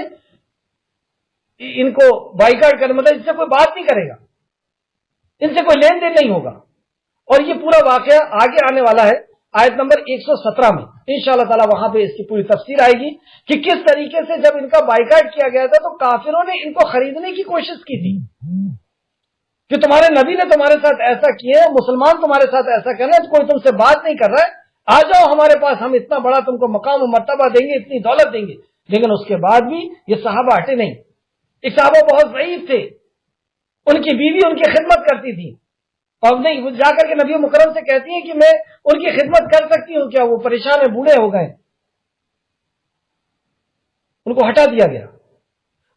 S1: ان کو بائیکاٹ کرنے، مطلب ان سے کوئی بات نہیں کرے گا، ان سے کوئی لین دین نہیں ہوگا۔ اور یہ پورا واقعہ آگے آنے والا ہے آیت نمبر 117 میں انشاءاللہ تعالی وہاں پہ اس کی پوری تفسیر آئے گی کہ کس طریقے سے جب ان کا بائیکاٹ کیا گیا تھا تو کافروں نے ان کو خریدنے کی کوشش کی تھی کہ تمہارے نبی نے تمہارے ساتھ ایسا کیا ہے، مسلمان تمہارے ساتھ ایسا کر رہے ہیں، کوئی تم سے بات نہیں کر رہا ہے، آ جاؤ ہمارے پاس، ہم اتنا بڑا تم کو مقام و مرتبہ دیں گے، اتنی دولت دیں گے۔ لیکن اس کے بعد بھی یہ صحابہ ہٹے نہیں۔ ایک صحابہ بہت ضعیف تھے، ان کی بیوی ان کی خدمت کرتی تھی، اور نہیں وہ جا کر کے نبی مکرم سے کہتی ہیں کہ میں ان کی خدمت کر سکتی ہوں کیا؟ وہ پریشان ہیں، بوڑھے ہو گئے، ان کو ہٹا دیا گیا۔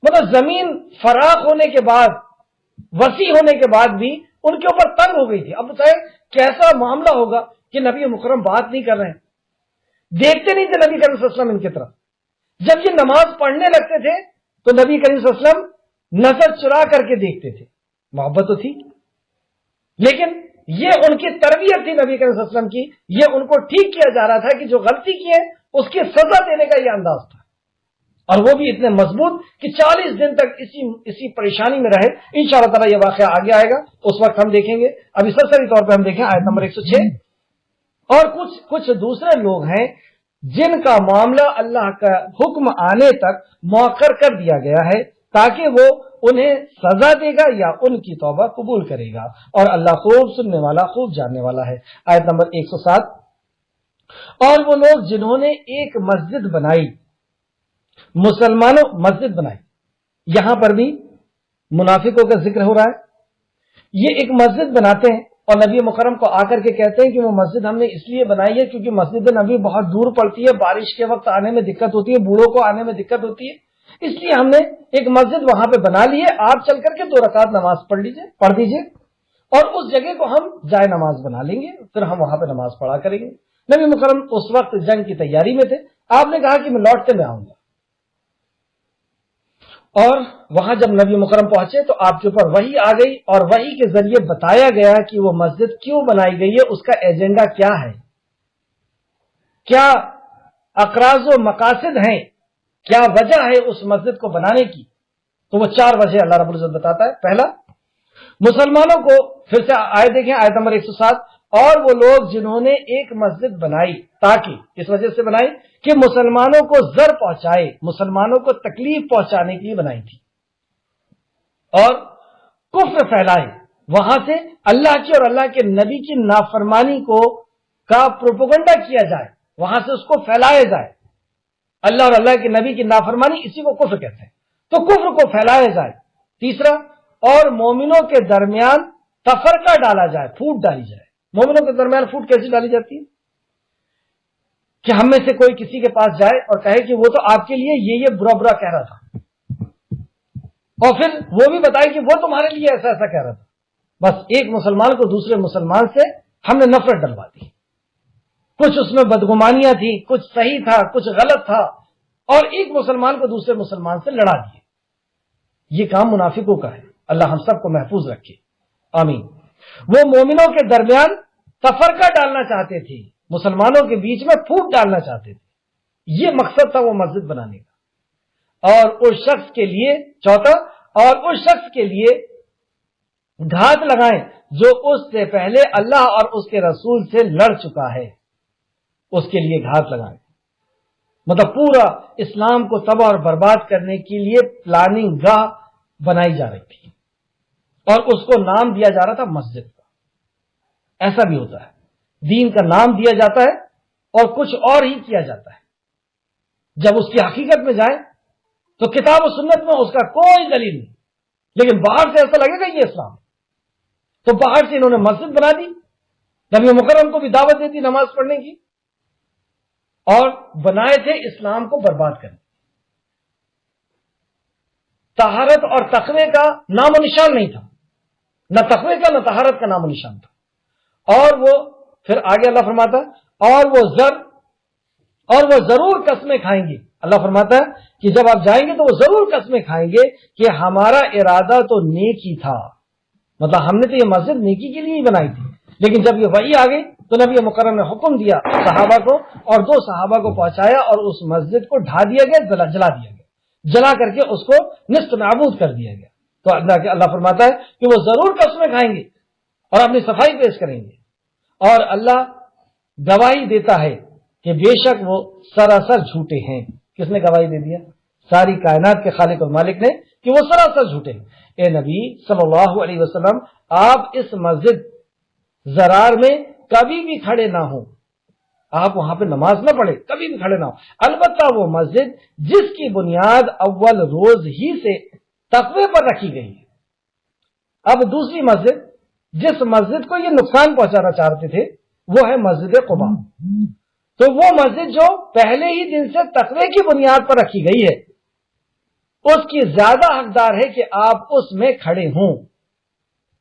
S1: مطلب زمین فراخ ہونے کے بعد، وسیع ہونے کے بعد بھی ان کے اوپر تنگ ہو گئی تھی۔ اب بتائیں کیسا معاملہ ہوگا کہ نبی مکرم بات نہیں کر رہے ہیں، دیکھتے نہیں تھے نبی کریم صلی اللہ علیہ وسلم ان کی طرف۔ جب یہ نماز پڑھنے لگتے تھے تو نبی کریم صلی اللہ علیہ وسلم نظر چرا کر کے دیکھتے تھے۔ محبت تو تھی، لیکن یہ ان کی تربیت تھی نبی کریم صلی اللہ علیہ وسلم کی، یہ ان کو ٹھیک کیا جا رہا تھا کہ جو غلطی کی ہے اس کی سزا دینے کا یہ انداز تھا، اور وہ بھی اتنے مضبوط کہ 40 دن تک اسی پریشانی میں رہے۔ انشاءاللہ تعالی یہ واقعہ آگے آئے گا، اس وقت ہم دیکھیں گے۔ ابھی سرسری طور پہ ہم دیکھیں آیت نمبر 106۔ اور کچھ دوسرے لوگ ہیں جن کا معاملہ اللہ کا حکم آنے تک مؤخر کر دیا گیا ہے تاکہ وہ انہیں سزا دے گا یا ان کی توبہ قبول کرے گا، اور اللہ خوب سننے والا خوب جاننے والا ہے۔ آیت نمبر 107۔ اور وہ لوگ جنہوں نے ایک مسجد بنائی، مسلمانوں مسجد بنائی، یہاں پر بھی منافقوں کا ذکر ہو رہا ہے۔ یہ ایک مسجد بناتے ہیں اور نبی مکرم کو آ کر کے کہتے ہیں کہ وہ مسجد ہم نے اس لیے بنائی ہے کیونکہ مسجد نبی بہت دور پڑتی ہے، بارش کے وقت آنے میں دقت ہوتی ہے، بوڑھوں کو آنے میں دقت ہوتی ہے، اس لیے ہم نے ایک مسجد وہاں پہ بنا لی ہے، آپ چل کر کے 2 رکعت نماز پڑھ دیجئے، اور اس جگہ کو ہم جائے نماز بنا لیں گے، پھر ہم وہاں پہ نماز پڑھا کریں گے۔ نبی مکرم اس وقت جنگ کی تیاری میں تھے، آپ نے کہا کہ میں لوٹتے میں آؤں گا، اور وہاں جب نبی مکرم پہنچے تو آپ کے اوپر وحی آ گئی، اور وحی کے ذریعے بتایا گیا کہ وہ مسجد کیوں بنائی گئی ہے، اس کا ایجنڈا کیا ہے، کیا اقراض و مقاصد ہیں، کیا وجہ ہے اس مسجد کو بنانے کی۔ تو وہ 4 وجہ اللہ رب العزت بتاتا ہے۔ پہلا، مسلمانوں کو، پھر سے آئے دیکھیں آیت نمبر 107، اور وہ لوگ جنہوں نے ایک مسجد بنائی تاکہ، اس وجہ سے بنائی کہ مسلمانوں کو ضر پہنچائے، مسلمانوں کو تکلیف پہنچانے کے لیے بنائی تھی، اور کفر پھیلائے، وہاں سے اللہ کی اور اللہ کے نبی کی نافرمانی کا پروپیگنڈا کیا جائے، وہاں سے اس کو پھیلایا جائے۔ اللہ اور اللہ کے نبی کی نافرمانی، اسی کو کفر کہتے ہیں، تو کفر کو پھیلایا جائے۔ تیسرا، اور مومنوں کے درمیان تفرقہ ڈالا جائے، پھوٹ ڈالی جائے۔ مومنوں کے درمیان پھوٹ کیسے ڈالی جاتی ہے؟ کہ ہم میں سے کوئی کسی کے پاس جائے اور کہے کہ وہ تو آپ کے لیے یہ برا برا کہہ رہا تھا، اور پھر وہ بھی بتائے کہ وہ تمہارے لیے ایسا ایسا کہہ رہا تھا۔ بس ایک مسلمان کو دوسرے مسلمان سے ہم نے نفرت ڈلوا دی، کچھ اس میں بدگمانیاں تھی، کچھ صحیح تھا، کچھ غلط تھا، اور ایک مسلمان کو دوسرے مسلمان سے لڑا دیے۔ یہ کام منافقوں کا ہے، اللہ ہم سب کو محفوظ رکھے، آمین۔ وہ مومنوں کے درمیان تفرقہ ڈالنا چاہتے تھے، مسلمانوں کے بیچ میں پھوٹ ڈالنا چاہتے تھے، یہ مقصد تھا وہ مسجد بنانے کا۔ اور اس شخص کے لیے، چوتھا، اور اس شخص کے لیے گھات لگائیں جو اس سے پہلے اللہ اور اس کے رسول سے لڑ چکا ہے، اس کے لیے گھات لگائیں۔ مطلب پورا اسلام کو تباہ اور برباد کرنے کے لیے پلاننگ گاہ بنائی جا رہی تھی، اور اس کو نام دیا جا رہا تھا مسجد کا۔ ایسا بھی ہوتا ہے، دین کا نام دیا جاتا ہے اور کچھ اور ہی کیا جاتا ہے، جب اس کی حقیقت میں جائیں تو کتاب و سنت میں اس کا کوئی دلیل نہیں، لیکن باہر سے ایسا لگے گا یہ اسلام، تو باہر سے انہوں نے مسجد بنا دی، نبی مکرم کو بھی دعوت دیتی نماز پڑھنے کی، اور بنائے تھے اسلام کو برباد کرنے۔ طہارت اور تقوی کا نام و نشان نہیں تھا، نہ تقوی کا نہ طہارت کا نام و نشان تھا۔ اور وہ پھر آگے اللہ فرماتا ہے، اور وہ ضرور قسمیں کھائیں گے۔ اللہ فرماتا ہے کہ جب آپ جائیں گے تو وہ ضرور قسمیں کھائیں گے کہ ہمارا ارادہ تو نیکی تھا، مطلب ہم نے تو یہ مسجد نیکی کے لیے ہی بنائی تھی، لیکن جب یہ وحی آ گئی تو نبی مکرم نے حکم دیا صحابہ کو، اور 2 صحابہ کو پہنچایا، اور اس مسجد کو ڈھا دیا گیا، جلا دیا گیا، جلا کر کے اس کو نصف نابود کر دیا گیا۔ تو اللہ فرماتا ہے کہ وہ ضرور قسمیں کھائیں گے اور اپنی صفائی پیش کریں گے، اور اللہ گواہی دیتا ہے کہ بے شک وہ سراسر جھوٹے ہیں۔ کس نے گواہی دے دیا؟ ساری کائنات کے خالق اور مالک نے کہ وہ سراسر جھوٹے ہیں۔ اے نبی صلی اللہ علیہ وسلم، آپ اس مسجد زرار میں کبھی بھی کھڑے نہ ہوں، آپ وہاں پہ نماز نہ پڑھیں، کبھی بھی کھڑے نہ ہوں، البتہ وہ مسجد جس کی بنیاد اول روز ہی سے تقوی پر رکھی گئی ہے۔ اب دوسری مسجد، جس مسجد کو یہ نقصان پہنچانا چاہتے تھے، وہ ہے مسجد قباء۔ تو وہ مسجد جو پہلے ہی دن سے تقوی کی بنیاد پر رکھی گئی ہے، اس کی زیادہ حقدار ہے کہ آپ اس میں کھڑے ہوں۔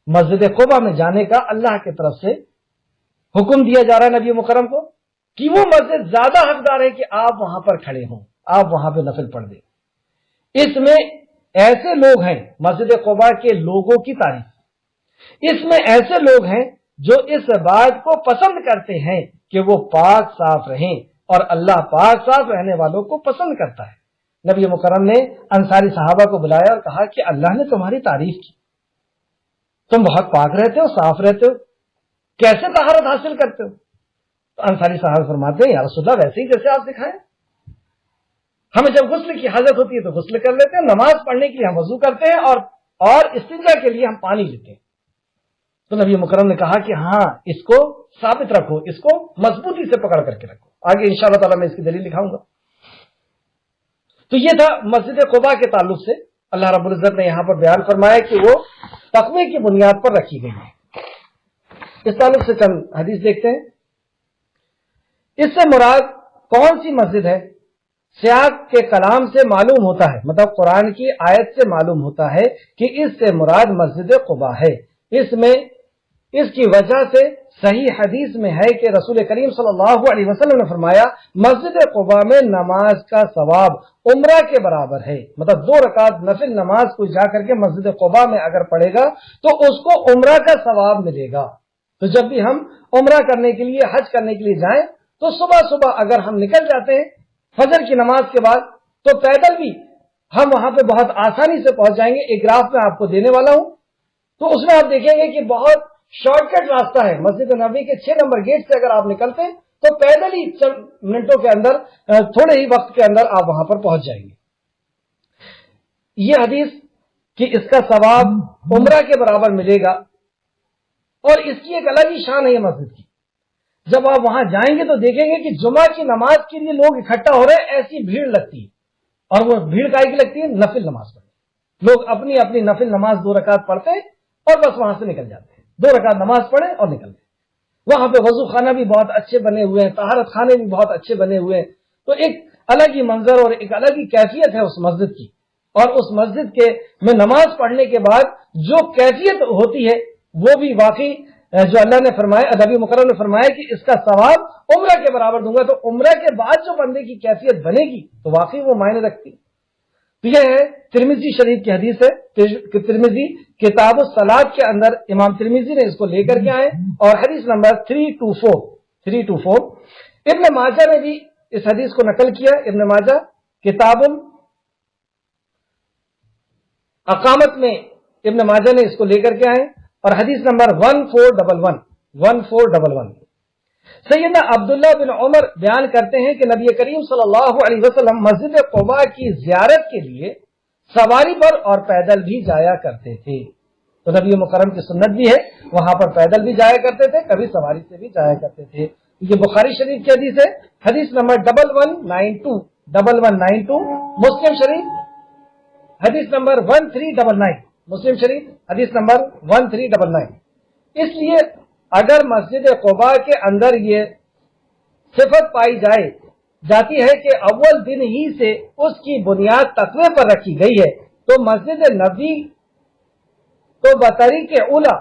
S1: مسجد قباء میں جانے کا اللہ کی طرف سے حکم دیا جا رہا ہے نبی مکرم کو کہ وہ مسجد زیادہ حقدار ہے کہ آپ وہاں پر کھڑے ہوں، آپ وہاں پہ نفل پڑھ دیں۔ اس میں ایسے لوگ ہیں، مسجد قباء کے لوگوں کی تعریف، اس میں ایسے لوگ ہیں جو اس بات کو پسند کرتے ہیں کہ وہ پاک صاف رہیں، اور اللہ پاک صاف رہنے والوں کو پسند کرتا ہے۔ نبی مکرم نے انصاری صحابہ کو بلایا اور کہا کہ اللہ نے تمہاری تعریف کی، تم بہت پاک رہتے ہو، صاف رہتے ہو، کیسے طہارت حاصل کرتے ہو؟ تو انصاری صحابہ فرماتے ہیں یا رسول اللہ ویسے ہی جیسے آپ دکھائیں، ہمیں جب غسل کی حاجت ہوتی ہے تو غسل کر لیتے ہیں، نماز پڑھنے کے لیے ہم وضو کرتے ہیں، اور استنجا کے لیے ہم پانی لیتے ہیں۔ تو نبی مکرم نے کہا کہ ہاں، اس کو ثابت رکھو، اس کو مضبوطی سے پکڑ کر کے رکھو، آگے انشاءاللہ تعالیٰ میں اس کی دلیل دکھاؤں گا۔ تو یہ تھا مسجد قباء کے تعلق سے اللہ رب العزت نے یہاں پر بیان فرمایا کہ وہ تقوی کی بنیاد پر رکھی گئی ہے۔ اس تعلق سے چند حدیث دیکھتے ہیں۔ اس سے مراد کون سی مسجد ہے؟ سیاق کے کلام سے معلوم ہوتا ہے، مطلب قرآن کی آیت سے معلوم ہوتا ہے کہ اس سے مراد مسجد قباء ہے۔ اس کی وجہ سے صحیح حدیث میں ہے کہ رسول کریم صلی اللہ علیہ وسلم نے فرمایا مسجد قباء میں نماز کا ثواب عمرہ کے برابر ہے، مطلب 2 رکعت نفل نماز کو جا کر کے مسجد قباء میں اگر پڑھے گا تو اس کو عمرہ کا ثواب ملے گا۔ تو جب بھی ہم عمرہ کرنے کے لیے، حج کرنے کے لیے جائیں تو صبح اگر ہم نکل جاتے ہیں فجر کی نماز کے بعد، تو پیدل بھی ہم وہاں پہ بہت آسانی سے پہنچ جائیں گے۔ ایک گراف میں آپ کو دینے والا ہوں، تو اس میں آپ دیکھیں گے کہ بہت شارٹ کٹ راستہ ہے۔ مسجد نبوی کے 6 نمبر گیٹ سے اگر آپ نکلتے ہیں تو پیدل ہی چند منٹوں کے اندر، تھوڑے ہی وقت کے اندر آپ وہاں پر پہنچ جائیں گے۔ یہ حدیث کہ اس کا ثواب عمرہ کے برابر ملے گا، اور اس کی ایک الگ ہی شان ہے یہ مسجد کی۔ جب آپ وہاں جائیں گے تو دیکھیں گے کہ جمعہ کی نماز کے لیے لوگ اکٹھا ہو رہے ہیں، ایسی بھیڑ لگتی ہے، اور وہ بھیڑ کائے کی لگتی ہے؟ نفل نماز پڑھنے، لوگ اپنی اپنی نفل نماز 2 رکعت پڑھتے ہیں اور بس وہاں سے نکل جاتے ہیں، 2 رکعت نماز پڑھیں اور نکل گئے۔ وہاں پہ وضو خانہ بھی بہت اچھے بنے ہوئے ہیں، طہارت خانے بھی بہت اچھے بنے ہوئے ہیں، تو ایک الگ ہی منظر اور ایک الگ ہی کیفیت ہے اس مسجد کی، اور اس مسجد کے میں نماز پڑھنے کے بعد جو کیفیت ہوتی ہے وہ بھی واقعی جو اللہ نے فرمایا، نبی مکرم نے فرمایا کہ اس کا ثواب عمرہ کے برابر دوں گا، تو عمرہ کے بعد جو بندے کی کیفیت بنے گی تو واقعی وہ معنی رکھتی۔ تو یہ ہے ترمذی شریف کی حدیث ہے، ترمذی کتاب الصلاۃ کے اندر امام ترمذی نے اس کو لے کر کے آئے، اور حدیث نمبر 324۔ ابن ماجہ نے بھی اس حدیث کو نقل کیا، ابن ماجہ کتاب اقامت میں ابن ماجہ نے اس کو لے کر کے آئے، اور حدیث نمبر 1411 سیدنا عبداللہ بن عمر بیان کرتے ہیں کہ نبی کریم صلی اللہ علیہ وسلم مسجد قباء کی زیارت کے لیے سواری پر اور پیدل بھی جایا کرتے تھے۔ تو نبی مکرم کی سنت بھی ہے، وہاں پر پیدل بھی جایا کرتے تھے، کبھی سواری سے بھی جایا کرتے تھے۔ یہ بخاری شریف کی حدیث ہے، حدیث نمبر 1192 مسلم شریف حدیث نمبر 1399، مسلم شریف حدیث نمبر 1399۔ اس لیے اگر مسجد قباء کے اندر یہ صفت پائی جاتی ہے کہ اول دن ہی سے اس کی بنیاد تقوی پر رکھی گئی ہے، تو مسجد نبوی تو بطریق اولا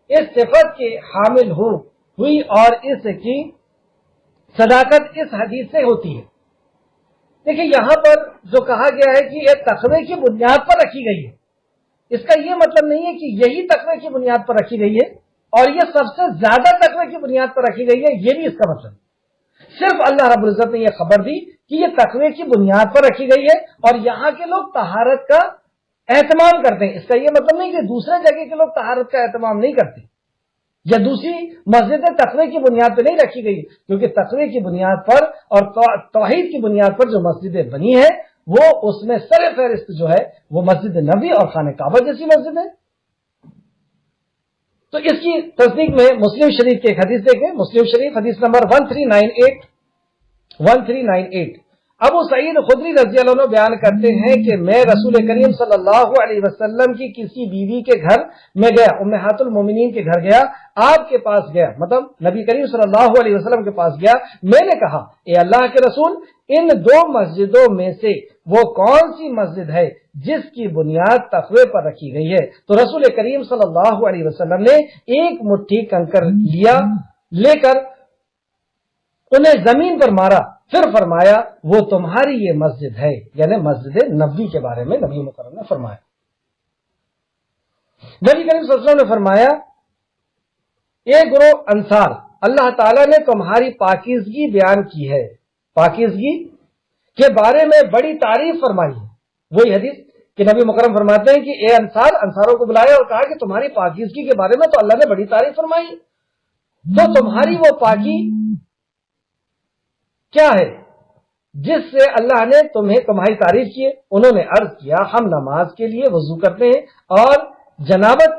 S1: اس صفت کے حامل ہوئی، اور اس کی صداقت اس حدیث سے ہوتی ہے۔ دیکھیں یہاں پر جو کہا گیا ہے کہ یہ تقوی کی بنیاد پر رکھی گئی ہے، اس کا یہ مطلب نہیں ہے کہ یہی تقوی کی بنیاد پر رکھی گئی ہے اور یہ سب سے زیادہ تقوی کی بنیاد پر رکھی گئی ہے، یہ بھی اس کا مطلب ہے۔ صرف اللہ رب العزت نے یہ خبر دی کہ یہ تقوی کی بنیاد پر رکھی گئی ہے، اور یہاں کے لوگ طہارت کا اہتمام کرتے ہیں۔ اس کا یہ مطلب نہیں کہ دوسرے جگہ کے لوگ طہارت کا اہتمام نہیں کرتے، یا دوسری مسجد تقوی کی بنیاد پہ نہیں رکھی گئی، کیونکہ تقوی کی بنیاد پر اور توحید کی بنیاد پر جو مسجدیں بنی ہیں وہ اس میں سر فہرست جو ہے وہ مسجد نبوی اور خانہ کعبہ جیسی مسجد ہے۔ تو اس کی تصدیق میں مسلم شریف کی ایک حدیث دیکھیں، مسلم شریف حدیث نمبر 1398 ابو سعید خدری رضی اللہ عنہ بیان کرتے ہیں کہ میں رسول کریم صلی اللہ علیہ وسلم کی کسی بیوی کے گھر میں گیا، امہات المومنین کے گھر گیا، آپ کے پاس گیا، مطلب نبی کریم صلی اللہ علیہ وسلم کے پاس گیا، میں نے کہا اے اللہ کے رسول، ان دو مسجدوں میں سے وہ کون سی مسجد ہے جس کی بنیاد تقوی پر رکھی گئی ہے؟ تو رسول کریم صلی اللہ علیہ وسلم نے ایک مٹھی کنکر لے کر انہیں زمین پر مارا، پھر فرمایا وہ تمہاری یہ مسجد ہے، یعنی مسجد نبوی کے بارے میں نبی مکرم نے فرمایا۔ نبی کریم صلی اللہ علیہ وسلم نے فرمایا اے گروہ انصار، اللہ تعالیٰ نے تمہاری پاکیزگی بیان کی ہے، پاکیزگی کے بارے میں بڑی تعریف فرمائی ہے۔ وہی حدیث کہ نبی مکرم فرماتے ہیں کہ اے انصار، انصاروں کو بلایا اور کہا کہ تمہاری پاکیزگی کے بارے میں تو اللہ نے بڑی تعریف فرمائی، تو تمہاری وہ پاکی کیا ہے جس سے اللہ نے تمہاری تعریف کی ہے؟ انہوں نے عرض کیا ہم نماز کے لیے وضو کرتے ہیں اور جنابت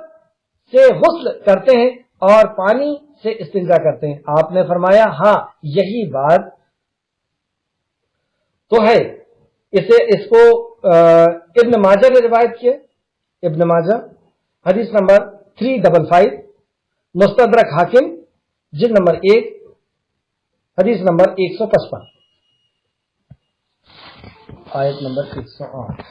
S1: سے غسل کرتے ہیں اور پانی سے استنجا کرتے ہیں۔ آپ نے فرمایا ہاں یہی بات تو ہے۔ اس کو ابن ماجہ نے روایت کیا، ابن ماجہ حدیث نمبر 355، مستدرک حاکم جلد نمبر 1 حدیث نمبر 155، آیت نمبر 108۔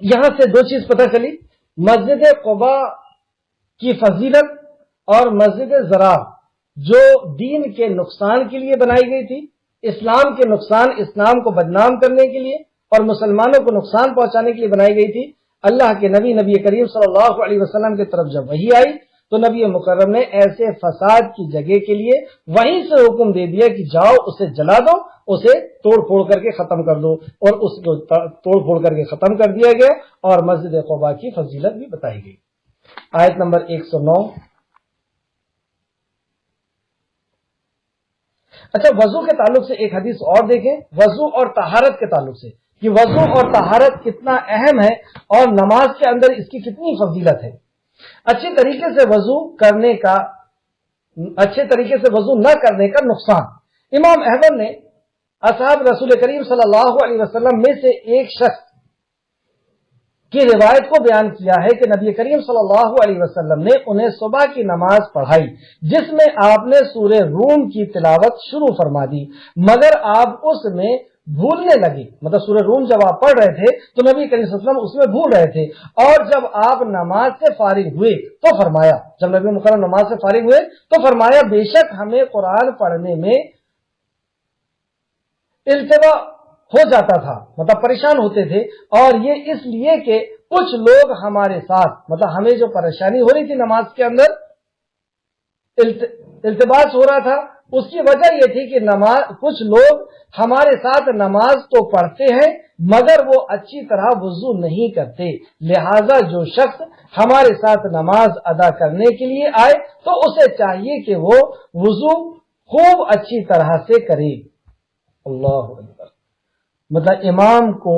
S1: یہاں سے دو چیز پتہ چلی، مسجد قباء کی فضیلت اور مسجد ضرار جو دین کے نقصان کے لیے بنائی گئی تھی، اسلام کے نقصان، اسلام کو بدنام کرنے کے لیے اور مسلمانوں کو نقصان پہنچانے کے لیے بنائی گئی تھی۔ اللہ کے نبی کریم صلی اللہ علیہ وسلم کی طرف جب وحی آئی تو نبی مکرم نے ایسے فساد کی جگہ کے لیے وہیں سے حکم دے دیا کہ جاؤ اسے جلا دو، اسے توڑ پھوڑ کر کے ختم کر دو، اور اس کو توڑ پھوڑ کر کے ختم کر دیا گیا اور مسجد قباء کی فضیلت بھی بتائی گئی۔ آیت نمبر 109۔ اچھا، وضو کے تعلق سے ایک حدیث اور دیکھیں، وضو اور طہارت کے تعلق سے کہ وضو اور طہارت کتنا اہم ہے اور نماز کے اندر اس کی کتنی فضیلت ہے۔ اچھے طریقے سے وضو نہ کرنے کا نقصان۔ امام احمد نے اصحاب رسول کریم صلی اللہ علیہ وسلم میں سے ایک شخص کی روایت کو بیان کیا ہے کہ نبی کریم صلی اللہ علیہ وسلم نے انہیں صبح کی نماز پڑھائی جس میں آپ نے سورہ روم کی تلاوت شروع فرما دی، مگر آپ اس میں بھولنے لگے، مطلب سورہ روم جب آپ پڑھ رہے تھے تو نبی کریم صلی اللہ علیہ وسلم اس میں بھول رہے تھے، اور جب آپ نماز سے فارغ ہوئے تو فرمایا، جب نبی مکرم نماز سے فارغ ہوئے تو فرمایا بے شک ہمیں قرآن پڑھنے میں التوا ہو جاتا تھا، مطلب پریشان ہوتے تھے، اور یہ اس لیے کہ کچھ لوگ ہمارے ساتھ، مطلب ہمیں جو پریشانی ہو رہی تھی نماز کے اندر، التباس ہو رہا تھا، اس کی وجہ یہ تھی کہ کچھ لوگ ہمارے ساتھ نماز تو پڑھتے ہیں مگر وہ اچھی طرح وضو نہیں کرتے، لہذا جو شخص ہمارے ساتھ نماز ادا کرنے کے لیے آئے تو اسے چاہیے کہ وہ وضو خوب اچھی طرح سے کرے۔ اللہ اکبر، مطلب امام کو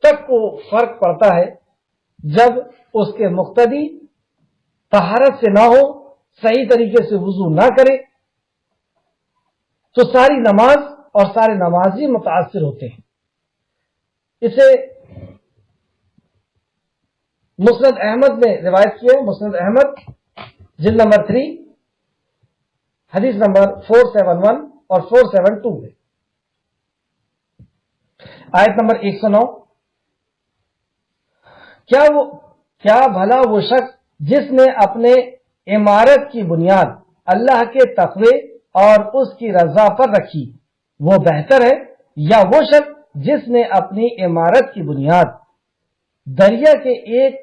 S1: تک کو فرق پڑتا ہے جب اس کے مقتدی طہارت سے نہ ہو، صحیح طریقے سے وضو نہ کرے تو ساری نماز اور سارے نمازی متاثر ہوتے ہیں۔ اسے مسند احمد نے روایت کیا، مسند احمد جلد نمبر 3 حدیث نمبر 471 اور 472 ہے۔ آیت نمبر 109، کیا بھلا وہ شخص جس نے اپنے عمارت کی بنیاد اللہ کے تقوی اور اس کی رضا پر رکھی وہ بہتر ہے، یا وہ شخص جس نے اپنی عمارت کی بنیاد دریا کے ایک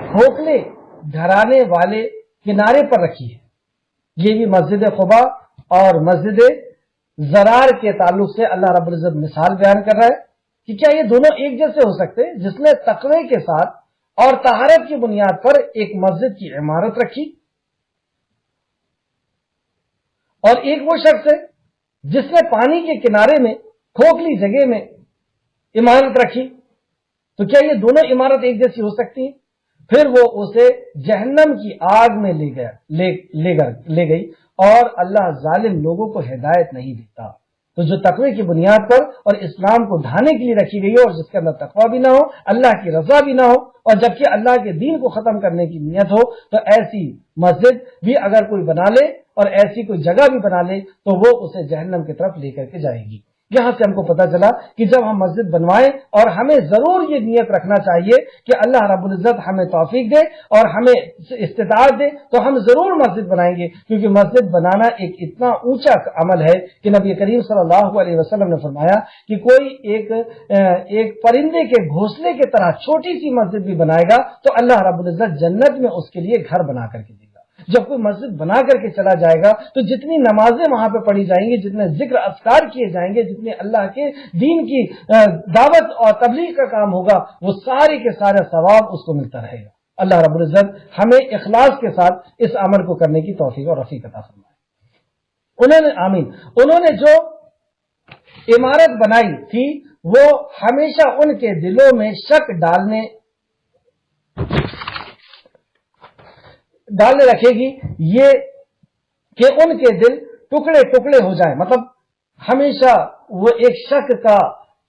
S1: کھوکھلے گھرانے والے کنارے پر رکھی ہے؟ یہ بھی مسجد قباء اور مسجد ضرار کے تعلق سے اللہ رب العزت مثال بیان کر رہا ہے کہ کیا یہ دونوں ایک جیسے ہو سکتے ہیں؟ جس نے تقوی کے ساتھ اور طہارت کی بنیاد پر ایک مسجد کی عمارت رکھی، اور ایک وہ شخص ہے جس نے پانی کے کنارے میں کھوکھلی جگہ میں عمارت رکھی، تو کیا یہ دونوں عمارت ایک جیسی ہو سکتی ہیں؟ پھر وہ اسے جہنم کی آگ میں لے گئی، اور اللہ ظالم لوگوں کو ہدایت نہیں دیتا۔ تو جو تقوی کی بنیاد پر اور اسلام کو ڈھانے کے لیے رکھی گئی ہو، اور جس کے اندر تقوی بھی نہ ہو، اللہ کی رضا بھی نہ ہو، اور جبکہ اللہ کے دین کو ختم کرنے کی نیت ہو، تو ایسی مسجد بھی اگر کوئی بنا لے اور ایسی کوئی جگہ بھی بنا لے تو وہ اسے جہنم کی طرف لے کر کے جائے گی۔ یہاں سے ہم کو پتا چلا کہ جب ہم مسجد بنوائیں، اور ہمیں ضرور یہ نیت رکھنا چاہیے کہ اللہ رب العزت ہمیں توفیق دے اور ہمیں استطاعت دے تو ہم ضرور مسجد بنائیں گے، کیونکہ مسجد بنانا ایک اتنا اونچا عمل ہے کہ نبی کریم صلی اللہ علیہ وسلم نے فرمایا کہ کوئی ایک پرندے کے گھونسلے کی طرح چھوٹی سی مسجد بھی بنائے گا تو اللہ رب العزت جنت میں اس کے لیے گھر بنا کر کے دے گا۔ جب کوئی مسجد بنا کر کے چلا جائے گا تو جتنی نمازیں وہاں پہ پڑھی جائیں گی، جتنے ذکر اذکار کیے جائیں گے، جتنے اللہ کے دین کی دعوت اور تبلیغ کا کام ہوگا، وہ سارے کے سارے ثواب اس کو ملتا رہے گا۔ اللہ رب العزت ہمیں اخلاص کے ساتھ اس عمل کو کرنے کی توفیق اور رفیق عطا فرمائے۔ انہوں نے جو عمارت بنائی تھی وہ ہمیشہ ان کے دلوں میں شک ڈالنے رکھے گی، یہ کہ ان کے دل ٹکڑے ٹکڑے ہو جائیں، مطلب ہمیشہ وہ ایک شک کا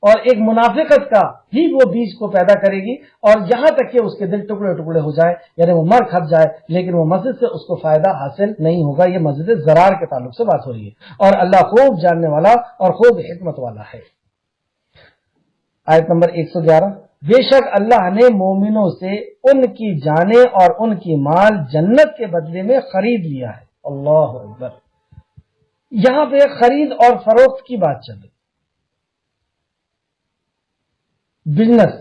S1: اور ایک منافقت کا ہی وہ بیج کو پیدا کرے گی، اور یہاں تک کہ اس کے دل ٹکڑے ٹکڑے ہو جائے، یعنی وہ مر کھپ جائے، لیکن وہ مسجد سے اس کو فائدہ حاصل نہیں ہوگا۔ یہ مسجد ضرار کے تعلق سے بات ہو رہی ہے، اور اللہ خوب جاننے والا اور خوب حکمت والا ہے۔ آیت نمبر 111، بے شک اللہ نے مومنوں سے ان کی جانیں اور ان کی مال جنت کے بدلے میں خرید لیا ہے۔ اللہ اکبر۔ یہاں پہ خرید اور فروخت کی بات چل رہی۔ بزنس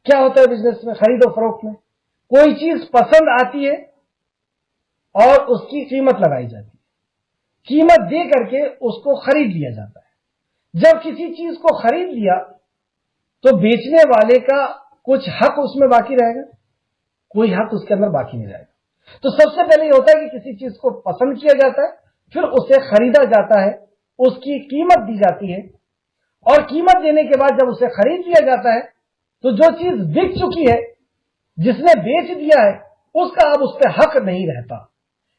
S1: کیا ہوتا ہے؟ بزنس میں، خرید و فروخت میں کوئی چیز پسند آتی ہے اور اس کی قیمت لگائی جاتی ہے، قیمت دے کر کے اس کو خرید لیا جاتا ہے۔ جب کسی چیز کو خرید لیا تو بیچنے والے کا کچھ حق اس میں باقی رہے گا؟ کوئی حق اس کے اندر باقی نہیں رہے گا۔ تو سب سے پہلے یہ ہوتا ہے کہ کسی چیز کو پسند کیا جاتا ہے، پھر اسے خریدا جاتا ہے، اس کی قیمت دی جاتی ہے، اور قیمت دینے کے بعد جب اسے خرید لیا جاتا ہے تو جو چیز بک چکی ہے، جس نے بیچ دیا ہے، اس کا اب اس پہ حق نہیں رہتا۔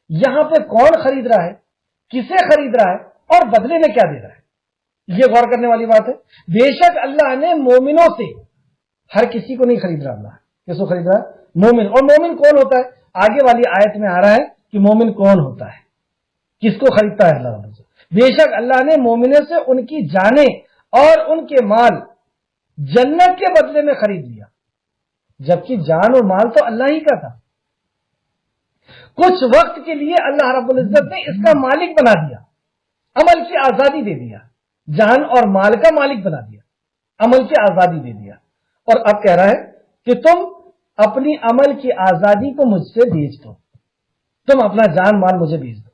S1: یہاں پہ کون خرید رہا ہے، کسے خرید رہا ہے، اور بدلے میں کیا دے رہا ہے، یہ غور کرنے والی بات ہے۔ بے شک اللہ نے مومنوں سے، ہر کسی کو نہیں خرید رہا، اللہ کس کو خرید رہا ہے؟ مومن۔ اور مومن کون ہوتا ہے؟ آگے والی آیت میں آ رہا ہے کہ مومن کون ہوتا ہے، کس کو خریدتا ہے اللہ سے۔ بے شک اللہ نے مومنوں سے ان کی جانیں اور ان کے مال جنت کے بدلے میں خرید لیا، جبکہ جان اور مال تو اللہ ہی کا تھا۔ کچھ وقت کے لیے اللہ رب العزت نے اس کا مالک بنا دیا، عمل کی آزادی دے دیا، جان اور مال کا مالک بنا دیا، عمل کی آزادی دے دیا، اور اب کہہ رہا ہے کہ تم اپنی عمل کی آزادی کو مجھ سے بیچ دو، تم اپنا جان مال مجھے بیچ دو۔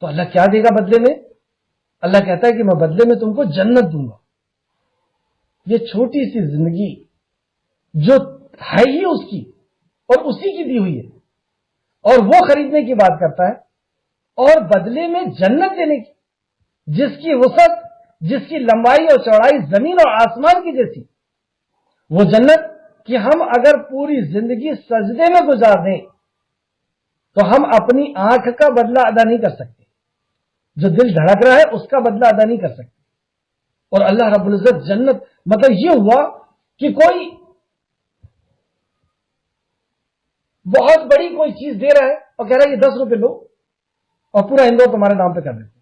S1: تو اللہ کیا دے گا بدلے میں؟ اللہ کہتا ہے کہ میں بدلے میں تم کو جنت دوں گا۔ یہ چھوٹی سی زندگی جو ہے ہی اس کی اور اسی کی دی ہوئی ہے، اور وہ خریدنے کی بات کرتا ہے، اور بدلے میں جنت دینے کی، جس کی وسعت، جس کی لمبائی اور چوڑائی زمین اور آسمان کی جیسی، وہ جنت کہ ہم اگر پوری زندگی سجدے میں گزار دیں تو ہم اپنی آنکھ کا بدلہ ادا نہیں کر سکتے، جو دل دھڑک رہا ہے اس کا بدلہ ادا نہیں کر سکتے۔ اور اللہ رب العزت جنت، مطلب یہ ہوا کہ کوئی بہت بڑی کوئی چیز دے رہا ہے اور کہہ رہا ہے یہ 10 روپے لو اور پورا اندور تمہارے نام پہ کر دیتے۔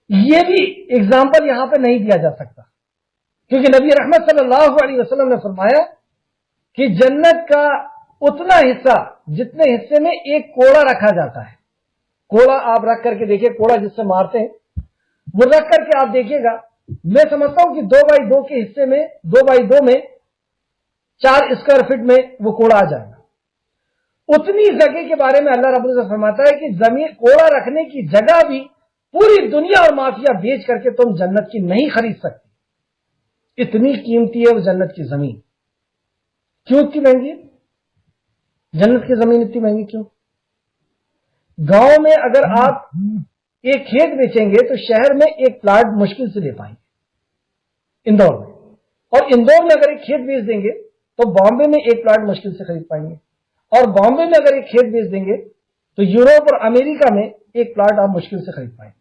S1: یہ بھی اگزامپل یہاں پہ نہیں دیا جا سکتا، کیونکہ نبی رحمت صلی اللہ علیہ وسلم نے فرمایا کہ جنت کا اتنا حصہ جتنے حصے میں ایک کوڑا رکھا جاتا ہے۔ کوڑا آپ رکھ کر کے دیکھیں، کوڑا جس سے مارتے ہیں، وہ رکھ کر کے آپ دیکھیے گا، میں سمجھتا ہوں کہ 2x2 کے حصے میں 2x2 میں 4 اسکوائر فٹ میں وہ کوڑا آ جائے گا۔ اتنی جگہ کے بارے میں اللہ رب العزت فرماتا ہے کہ زمین کوڑا رکھنے کی جگہ بھی پوری دنیا اور مافیا بیچ کر کے تم جنت کی نہیں خرید سکتے، اتنی قیمتی ہے وہ جنت کی زمین۔ کیوں اتنی مہنگی ہے؟ جنت کی زمین اتنی مہنگی کیوں؟ گاؤں میں اگر آپ ایک کھیت بیچیں گے تو شہر میں ایک پلاٹ مشکل سے لے پائیں گے اندور میں، اور اندور میں اگر ایک کھیت بیچ دیں گے تو بامبے میں ایک پلاٹ مشکل سے خرید پائیں گے، اور بامبے میں اگر ایک کھیت بیچ دیں گے تو یوروپ اور امریکہ میں ایک پلاٹ آپ مشکل سے خرید پائیں گے۔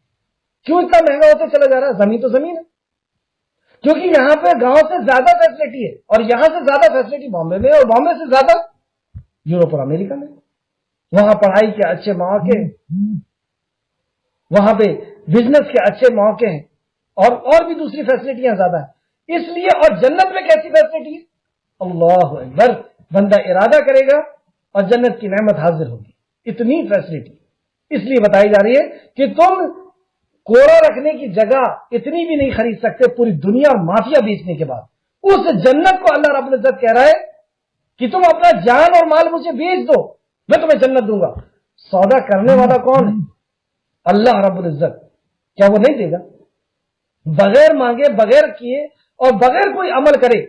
S1: کیوں اتنا مہنگا ہوتا چلا جا رہا ہے؟ زمین تو زمین ہے، کیونکہ یہاں پہ گاؤں سے زیادہ فیسلٹی ہے، اور یہاں سے زیادہ فیسلٹی بامبے میں، اور بامبے سے زیادہ یوروپ اور امریکہ میں۔ وہاں پڑھائی کے اچھے مواقع ہیں، وہاں پہ بزنس کے اچھے مواقع ہیں، اور بھی دوسری فیسلٹیاں زیادہ ہیں۔ اس لیے اور جنت میں کیسی فیسلٹی ہے؟ اللہ اکبر، بندہ ارادہ کرے گا اور جنت کی نعمت حاضر ہوگی، اتنی فیسلٹی اس لیے بتائی جا رہی ہے کہ تم کوڑا رکھنے کی جگہ اتنی بھی نہیں خرید سکتے پوری دنیا مافیا بیچنے کے بعد۔ اس جنت کو اللہ رب العزت کہہ رہا ہے کہ تم اپنا جان اور مال مجھے بیچ دو، میں تمہیں جنت دوں گا۔ سودا کرنے والا کون ہے؟ اللہ رب العزت۔ کیا وہ نہیں دے گا؟ بغیر مانگے، بغیر کیے اور بغیر کوئی عمل کرے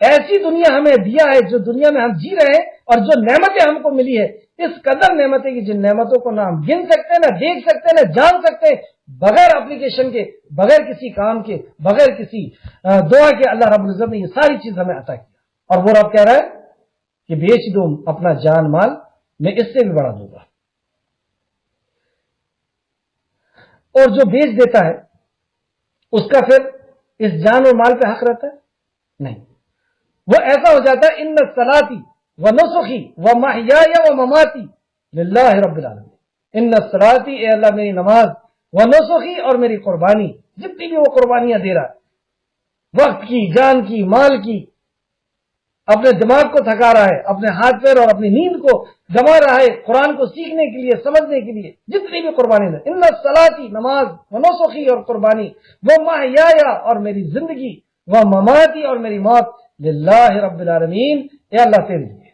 S1: ایسی دنیا ہمیں دیا ہے، جو دنیا میں ہم جی رہے ہیں، اور جو نعمتیں ہم کو ملی ہے، اس قدر نعمتیں کہ جن نعمتوں کو نہ ہم گن سکتے، نہ دیکھ سکتے، نہ جان سکتے، بغیر اپلیکیشن کے، بغیر کسی کام کے، بغیر کسی دعا کے اللہ رب العزت نے یہ ساری چیز ہمیں عطا کیا، اور وہ رب کہہ رہا ہے کہ بیچ دو اپنا جان مال، میں اس سے بھی بڑا دوں گا۔ اور جو بیچ دیتا ہے اس کا پھر اس جان اور مال پہ حق رہتا ہے؟ نہیں، وہ ایسا ہو جاتا ہے ان صلاتی و نسخی و محیای و مماتی للہ رب العالمین۔ ان صلاتی، اے اللہ میری نماز، و نسخی، اور میری قربانی، جتنی بھی وہ قربانیاں دے رہا ہے، وقت کی، جان کی، مال کی، اپنے دماغ کو تھکا رہا ہے، اپنے ہاتھ پیر اور اپنی نیند کو گنوا رہا ہے قرآن کو سیکھنے کے لیے، سمجھنے کے لیے، جتنی بھی قربانی دے، ان صلاتی، نماز، و نسخی، اور قربانی، وہ محیایا، اور میری زندگی، وہ مماتی، اور میری موت، للہ رب العالمین، اے اللہ تیرے لیے۔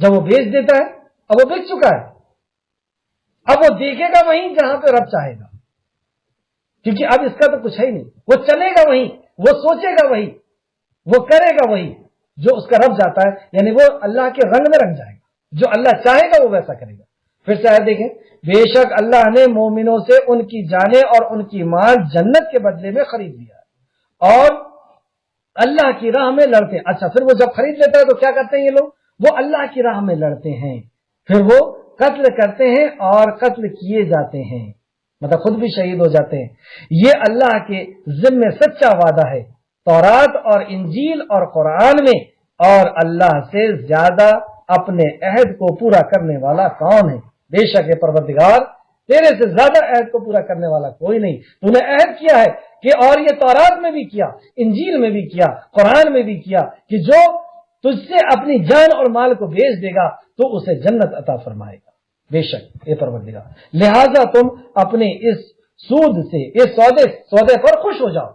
S1: جب وہ بیچ دیتا ہے، اب وہ بیچ چکا ہے، اب وہ دیکھے گا وہیں جہاں پہ رب چاہے گا، کیونکہ اب اس کا تو کچھ ہے ہی نہیں۔ وہ چلے گا وہیں، وہ سوچے گا وہی، وہ کرے گا وہی جو اس کا رب چاہتا ہے، یعنی وہ اللہ کے رنگ میں رنگ جائے گا، جو اللہ چاہے گا وہ ویسا کرے گا۔ پھر سے آیت دیکھیں، بے شک اللہ نے مومنوں سے ان کی جانیں اور ان کی مال جنت کے بدلے میں خرید لیا ہے، اور اللہ کی راہ میں لڑتے ہیں۔ اچھا، پھر وہ جب خرید لیتا ہے تو کیا کرتے ہیں یہ لوگ؟ وہ اللہ کی راہ میں لڑتے ہیں، پھر وہ قتل کرتے ہیں اور قتل کیے جاتے ہیں، مطلب خود بھی شہید ہو جاتے ہیں۔ یہ اللہ کے ذمہ سچا وعدہ ہے تورات اور انجیل اور قرآن میں، اور اللہ سے زیادہ اپنے عہد کو پورا کرنے والا کون ہے؟ بے شک ہے پروردگار، تیرے سے زیادہ عہد کو پورا کرنے والا کوئی نہیں۔ تو نے عہد کیا ہے کہ، اور یہ تورات میں بھی کیا، انجیل میں بھی کیا، قرآن میں بھی کیا، کہ جو تجھ سے اپنی جان اور مال کو بیچ دے گا تو اسے جنت عطا فرمائے گا، بے شک اے پروردگار۔ لہذا تم اپنے اس سود سے، اس سودے پر خوش ہو جاؤ،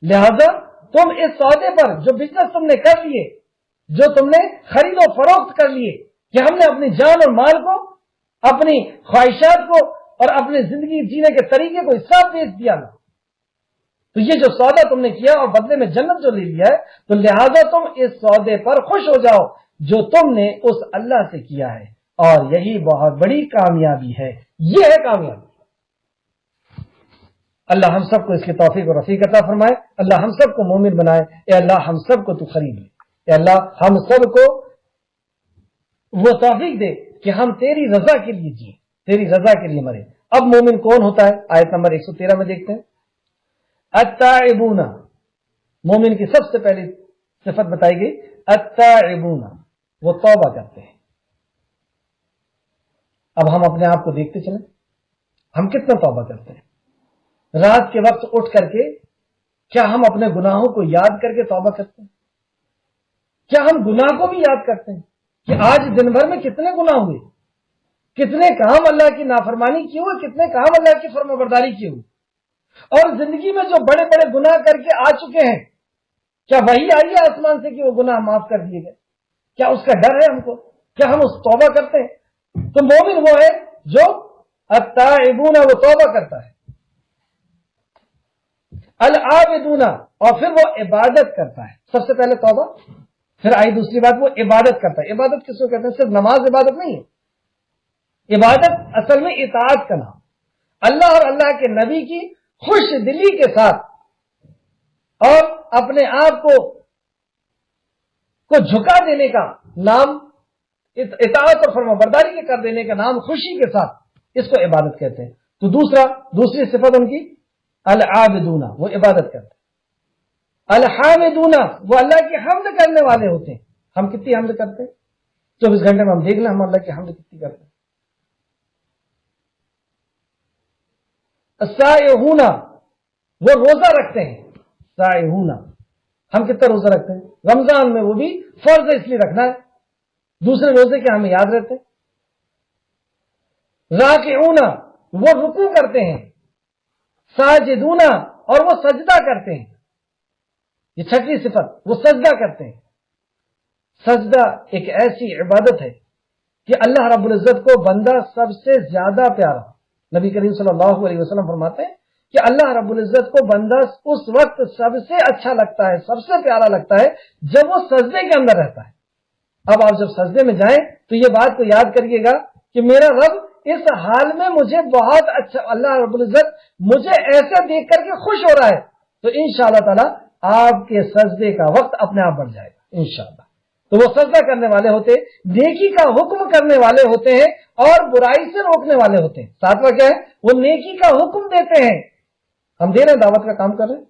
S1: لہذا تم اس سودے پر، جو بزنس تم نے کر لیے، جو تم نے خرید و فروخت کر لیے، کہ ہم نے اپنی جان اور مال کو، اپنی خواہشات کو اور اپنی زندگی جینے کے طریقے کو سب بیچ دیا نا، تو یہ جو سودا تم نے کیا اور بدلے میں جنت جو لے لیا ہے، تو لہذا تم اس سودے پر خوش ہو جاؤ جو تم نے اس اللہ سے کیا ہے، اور یہی بہت بڑی کامیابی ہے۔ یہ ہے کامیابی۔ اللہ ہم سب کو اس کی توفیق اور رفیق عطا فرمائے، اللہ ہم سب کو مومن بنائے، اے اللہ ہم سب کو تو خرید لے، اے اللہ ہم سب کو وہ توفیق دے کہ ہم تیری رضا کے لیے جیے، تیری رضا کے لیے مرے۔ اب مومن کون ہوتا ہے؟ آیت نمبر 113 میں دیکھتے ہیں، التائبون، مومن کی سب سے پہلی صفت بتائی گئی التائبون، وہ توبہ کرتے ہیں۔ اب ہم اپنے آپ کو دیکھتے چلیں، ہم کتنا توبہ کرتے ہیں؟ رات کے وقت اٹھ کر کے کیا ہم اپنے گناہوں کو یاد کر کے توبہ کرتے ہیں؟ کیا ہم گناہ کو بھی یاد کرتے ہیں کہ آج دن بھر میں کتنے گناہ ہوئے، کتنے کام اللہ کی نافرمانی کی ہوئے، کتنے کام اللہ کی فرمانبرداری کی ہوئی، اور زندگی میں جو بڑے بڑے گناہ کر کے آ چکے ہیں، کیا وہی آئی ہے آسمان سے کہ وہ گناہ معاف کر دیے گئے؟ کیا اس کا ڈر ہے ہم کو؟ کیا ہم اس توبہ کرتے ہیں؟ تو مومن وہ ہے جو التائبون، وہ توبہ کرتا ہے، العابدون، اور پھر وہ عبادت کرتا ہے۔ سب سے پہلے توبہ، پھر آئی دوسری بات، وہ عبادت کرتا ہے. عبادت کس کو کہتے ہیں؟ صرف نماز عبادت نہیں ہے. عبادت اصل میں اطاعت کا نام. اللہ اور اللہ کے نبی کی خوش دلی کے ساتھ اور اپنے آپ کو جھکا دینے کا نام، اطاعت اور فرمانبرداری کے کر دینے کا نام خوشی کے ساتھ، اس کو عبادت کہتے ہیں. تو دوسری صفت ان کی العابدون، وہ عبادت کرتے ہیں. الحامدون، وہ اللہ کی حمد کرنے والے ہوتے ہیں. ہم کتنی حمد کرتے ہیں؟ 24 گھنٹے میں ہم دیکھ لیں ہم اللہ کی حمد کتنی کرتے ہیں. السائحون، وہ روزہ رکھتے ہیں. سائحون، ہم کتنا روزہ رکھتے ہیں؟ رمضان میں وہ بھی فرض ہے اس لیے رکھنا ہے، دوسرے روزے کے ہمیں یاد رہتے ہیں. راکعون، وہ رکوع کرتے ہیں. ساجدون، اور وہ سجدہ کرتے ہیں. یہ چھٹی صفت، وہ سجدہ کرتے ہیں. سجدہ ایک ایسی عبادت ہے کہ اللہ رب العزت کو بندہ سب سے زیادہ پیارا. نبی کریم صلی اللہ علیہ وسلم فرماتے ہیں کہ اللہ رب العزت کو بندہ اس وقت سب سے اچھا لگتا ہے، سب سے پیارا لگتا ہے جب وہ سجدے کے اندر رہتا ہے. اب آپ جب سجدے میں جائیں تو یہ بات کو یاد کریے گا کہ میرا رب اس حال میں مجھے بہت اچھا، اللہ رب العزت مجھے ایسے دیکھ کر کے خوش ہو رہا ہے، تو انشاءاللہ تعالی آپ کے سجدے کا وقت اپنے آپ بڑھ جائے گا انشاءاللہ. تو وہ سجدہ کرنے والے ہوتے ہیں، نیکی کا حکم کرنے والے ہوتے ہیں اور برائی سے روکنے والے ہوتے ہیں. ساتواں کیا ہے؟ وہ نیکی کا حکم دیتے ہیں، ہم دے رہے ہیں، دعوت کا کام کر رہے ہیں،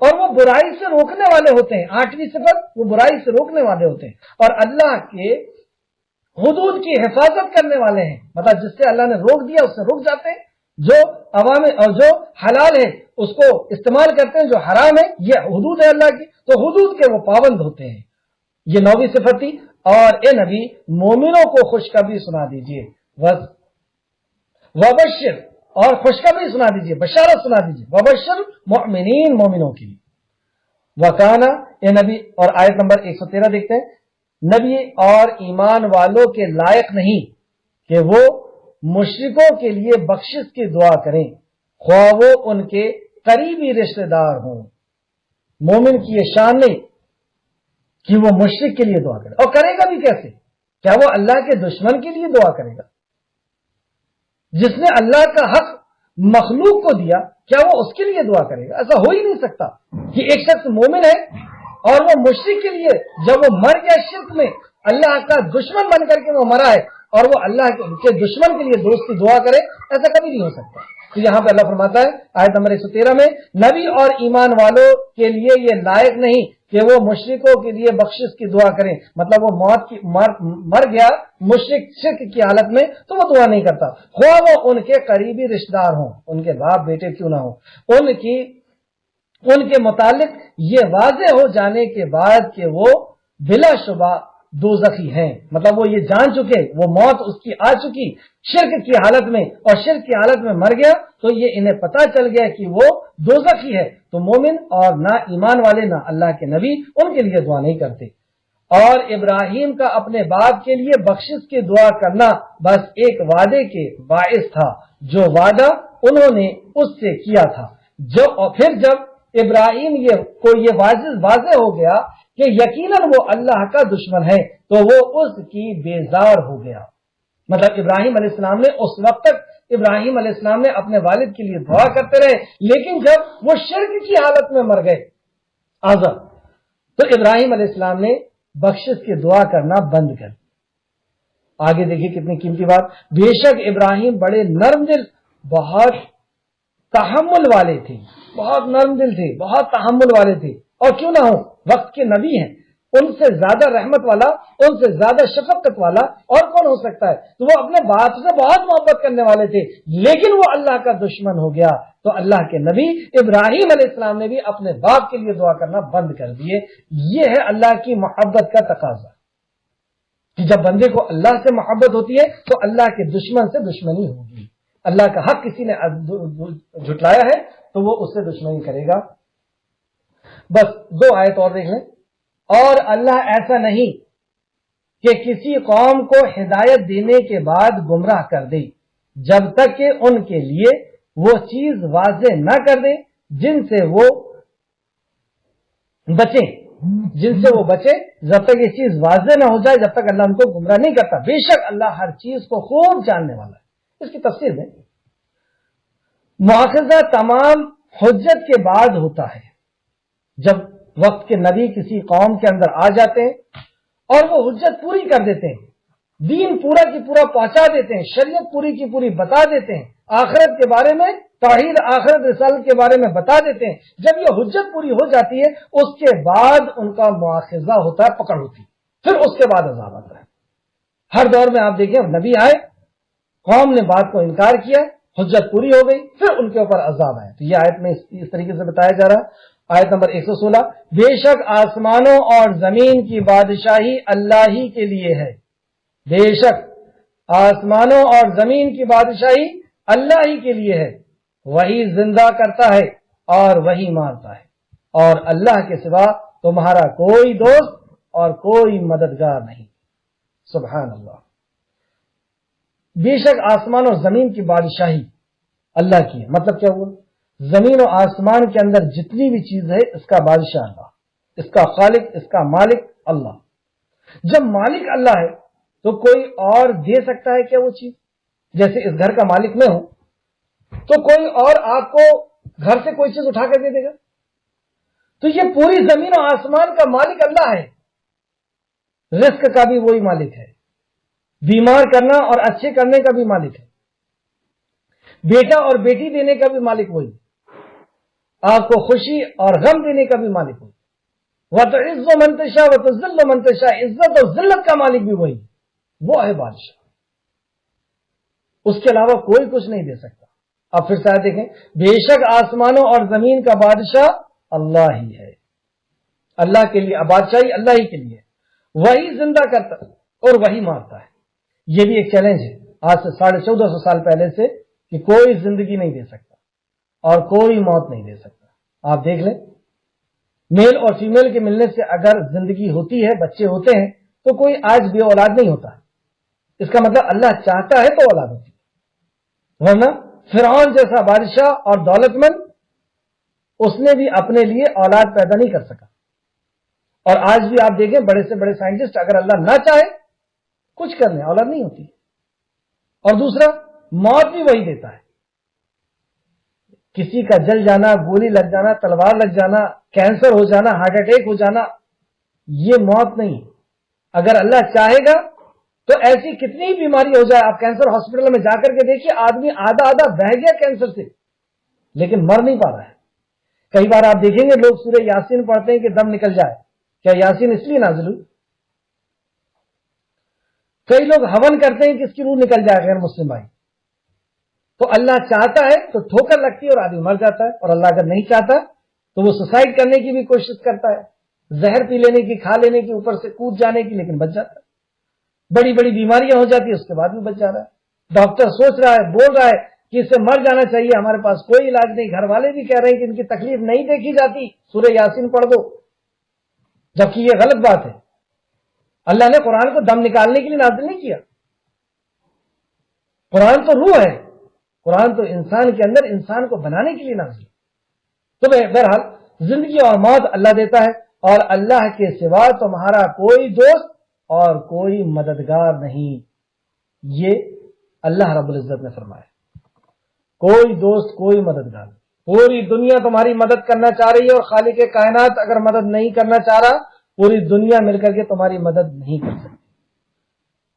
S1: اور وہ برائی سے روکنے والے ہوتے ہیں. 8ویں صفت، وہ برائی سے روکنے والے ہوتے ہیں اور اللہ کے حدود کی حفاظت کرنے والے ہیں. مطلب جس سے اللہ نے روک دیا اس سے رک جاتے ہیں، جو عوام اور جو حلال ہے اس کو استعمال کرتے ہیں، جو حرام ہے یہ حدود ہے اللہ کی، تو حدود کے وہ پابند ہوتے ہیں. یہ 9ویں صفت تھی. اور اے نبی مومنوں کو خوشخبری سنا دیجئے، وبشر، اور خوشخبری سنا دیجئے، بشارت سنا دیجئے، وبشر مؤمنین، مومنوں کے لیے. وکانا، اے نبی، اور آیت نمبر 113 دیکھتے ہیں. نبی اور ایمان والوں کے لائق نہیں کہ وہ مشرکوں کے لیے بخشش کی دعا کریں، خواہ وہ ان کے قریبی رشتہ دار ہوں. مومن کی یہ شان نہیں کہ وہ مشرک کے لیے دعا کرے، اور کرے گا بھی کیسے؟ کیا وہ اللہ کے دشمن کے لیے دعا کرے گا؟ جس نے اللہ کا حق مخلوق کو دیا، کیا وہ اس کے لیے دعا کرے گا؟ ایسا ہو ہی نہیں سکتا کہ ایک شخص مومن ہے اور وہ مشرک کے لیے، جب وہ مر گیا شرک میں، اللہ کا دشمن بن کر کے وہ مرا ہے اور وہ اللہ کے دشمن کے لیے دوست کی دعا کرے، ایسا کبھی نہیں ہو سکتا. تو یہاں پہ اللہ فرماتا ہے آیت نمبر 113 میں، نبی اور ایمان والوں کے لیے یہ لائق نہیں کہ وہ مشرکوں کے لیے بخشش کی دعا کریں. مطلب وہ مر گیا مشرک شرک کی حالت میں تو وہ دعا نہیں کرتا، خواہ وہ ان کے قریبی رشتہ دار ہوں، ان کے باپ بیٹے کیوں نہ ہوں، ان کے متعلق یہ واضح ہو جانے کے بعد کہ وہ بلا شبہ دوزخی ہیں. مطلب وہ یہ جان چکے، وہ موت اس کی آ چکی شرک کی حالت میں، اور شرک کی حالت میں مر گیا تو یہ انہیں پتا چل گیا کہ وہ دوزخی ہے. تو مومن اور نہ ایمان والے نہ اللہ کے نبی ان کے لیے دعا نہیں کرتے. اور ابراہیم کا اپنے باپ کے لیے بخشش کی دعا کرنا بس ایک وعدے کے باعث تھا، جو وعدہ انہوں نے اس سے کیا تھا. اور پھر جب ابراہیم کو یہ واضح ہو گیا کہ یقیناً وہ اللہ کا دشمن ہے تو وہ اس کی بیزار ہو گیا. مطلب ابراہیم علیہ السلام نے اس وقت تک ابراہیم علیہ السلام نے اپنے والد کے لیے دعا کرتے رہے، لیکن جب وہ شرک کی حالت میں مر گئے آزاد، تو ابراہیم علیہ السلام نے بخشش کی دعا کرنا بند کر. آگے دیکھیے کتنی قیمتی بات. بے شک ابراہیم بڑے نرم دل، بہت تحمل والے تھے، بہت نرم دل تھے، بہت تحمل والے تھے، اور کیوں نہ ہو وقت کے نبی ہیں، ان سے زیادہ رحمت والا، ان سے زیادہ شفقت والا اور کون ہو سکتا ہے. تو وہ اپنے باپ سے بہت محبت کرنے والے تھے، لیکن وہ اللہ کا دشمن ہو گیا تو اللہ کے نبی ابراہیم علیہ السلام نے بھی اپنے باپ کے لیے دعا کرنا بند کر دیے. یہ ہے اللہ کی محبت کا تقاضا کہ جب بندے کو اللہ سے محبت ہوتی ہے تو اللہ کے دشمن سے دشمنی ہوگی. اللہ کا حق کسی نے جھٹلایا ہے تو وہ اس سے دشمنی کرے گا. بس 2 آیت اور دیکھ لیں. اور اللہ ایسا نہیں کہ کسی قوم کو ہدایت دینے کے بعد گمراہ کر دے جب تک کہ ان کے لیے وہ چیز واضح نہ کر دے جن سے وہ بچیں. جن سے وہ بچے جب تک یہ چیز واضح نہ ہو جائے، جب تک اللہ ان کو گمراہ نہیں کرتا۔ بے شک اللہ ہر چیز کو خوب جاننے والا ہے۔ اس کی تفسیر میں مواخذہ تمام حجت کے بعد ہوتا ہے، جب وقت کے نبی کسی قوم کے اندر آ جاتے ہیں اور وہ حجت پوری کر دیتے ہیں، دین پورا کی پورا پہنچا دیتے ہیں، شریعت پوری کی پوری بتا دیتے ہیں، آخرت کے بارے میں، توحید آخرت رسالت کے بارے میں بتا دیتے ہیں۔ جب یہ حجت پوری ہو جاتی ہے اس کے بعد ان کا مواخذہ ہوتا ہے، پکڑ ہوتی ہے، پھر اس کے بعد عذاب آتا ہے۔ ہر دور میں آپ دیکھیں، نبی آئے، قوم نے بات کو انکار کیا، حجت پوری ہو گئی، پھر ان کے اوپر عذاب آئے۔ تو یہ آیت میں اس طریقے سے بتایا جا رہا ہے۔ آیت نمبر 116، بے شک آسمانوں اور زمین کی بادشاہی اللہ ہی کے لیے ہے، بے شک آسمانوں اور زمین کی بادشاہی اللہ ہی کے لیے ہے، وہی زندہ کرتا ہے اور وہی مارتا ہے، اور اللہ کے سوا تمہارا کوئی دوست اور کوئی مددگار نہیں۔ سبحان اللہ۔ بے شک آسمان اور زمین کی بادشاہی اللہ کی ہے، مطلب کیا ہوا؟ زمین و آسمان کے اندر جتنی بھی چیز ہے اس کا بادشاہ اللہ، اس کا خالق، اس کا مالک اللہ۔ جب مالک اللہ ہے تو کوئی اور دے سکتا ہے کیا وہ چیز؟ جیسے اس گھر کا مالک میں ہوں تو کوئی اور آپ کو گھر سے کوئی چیز اٹھا کر دے دے گا؟ تو یہ پوری زمین و آسمان کا مالک اللہ ہے، رزق کا بھی وہی مالک ہے، بیمار کرنا اور اچھے کرنے کا بھی مالک ہے، بیٹا اور بیٹی دینے کا بھی مالک وہی، آپ کو خوشی اور غم دینے کا بھی مالک وہی، وَتُعِزُّ مَن تَشَاءُ وَتُذِلُّ مَن تَشَاءُ، عزت اور ذلت کا مالک بھی وہی، وہ ہے بادشاہ، اس کے علاوہ کوئی کچھ نہیں دے سکتا۔ اب پھر سے دیکھیں، بے شک آسمانوں اور زمین کا بادشاہ اللہ ہی ہے، اللہ کے لیے بادشاہی اللہ ہی کے لیے، وہی زندہ کرتا اور وہی مارتا ہے۔ یہ بھی ایک چیلنج ہے آج سے 1450 سال پہلے سے، کہ کوئی زندگی نہیں دے سکتا اور کوئی موت نہیں دے سکتا۔ آپ دیکھ لیں، میل اور فیمیل کے ملنے سے اگر زندگی ہوتی ہے، بچے ہوتے ہیں، تو کوئی آج بے اولاد نہیں ہوتا، اس کا مطلب اللہ چاہتا ہے تو اولاد ہوتی ہے، ورنہ فرعون جیسا بادشاہ اور دولت مند، اس نے بھی اپنے لیے اولاد پیدا نہیں کر سکا۔ اور آج بھی آپ دیکھیں، بڑے سے بڑے سائنٹسٹ اگر اللہ نہ چاہے کچھ کرنے، اولاد نہیں ہوتی۔ اور دوسرا، موت بھی وہی دیتا ہے، کسی کا جل جانا، گولی لگ جانا، تلوار لگ جانا، کینسر ہو جانا، ہارٹ اٹیک ہو جانا، یہ موت نہیں۔ اگر اللہ چاہے گا تو ایسی کتنی بیماری ہو جائے، آپ کینسر ہاسپٹل میں جا کر کے دیکھیے، آدمی آدھا بہ گیا کینسر سے، لیکن مر نہیں پا رہا ہے۔ کئی بار آپ دیکھیں گے لوگ سورہ یاسین پڑھتے ہیں کہ دم نکل جائے، کیا یاسین اس لیے نازل ہوئی؟ کئی لوگ ہون کرتے ہیں کہ اس کی روح نکل جائے، غیر مسلم بھائی۔ تو اللہ چاہتا ہے تو ٹھوکر لگتی ہے اور آدمی مر جاتا ہے، اور اللہ اگر نہیں چاہتا تو وہ سوسائڈ کرنے کی بھی کوشش کرتا ہے، زہر پی لینے کی، کھا لینے کی، اوپر سے کود جانے کی، لیکن بچ جاتا ہے۔ بڑی بڑی بیماریاں ہو جاتی ہے، اس کے بعد بھی بچ جا رہا ہے۔ ڈاکٹر سوچ رہا ہے، بول رہا ہے کہ اس سے مر جانا چاہیے، ہمارے پاس کوئی علاج نہیں، گھر والے بھی کہہ رہے ہیں کہ ان کی تکلیف نہیں دیکھی جاتی، سورہ یاسین پڑھ دو، جبکہ یہ غلط بات ہے۔ اللہ نے قرآن کو دم نکالنے کے لیے نازل نہیں کیا، قرآن تو روح ہے، قرآن تو انسان کے اندر انسان کو بنانے کے لیے نازل۔ تو بہرحال زندگی اور موت اللہ دیتا ہے، اور اللہ کے سوا تمہارا کوئی دوست اور کوئی مددگار نہیں، یہ اللہ رب العزت نے فرمایا۔ کوئی دوست، کوئی مددگار نہیں۔ پوری دنیا تمہاری مدد کرنا چاہ رہی ہے، اور خالق کائنات اگر مدد نہیں کرنا چاہ رہا، پوری دنیا مل کر کے تمہاری مدد نہیں کر سکتی۔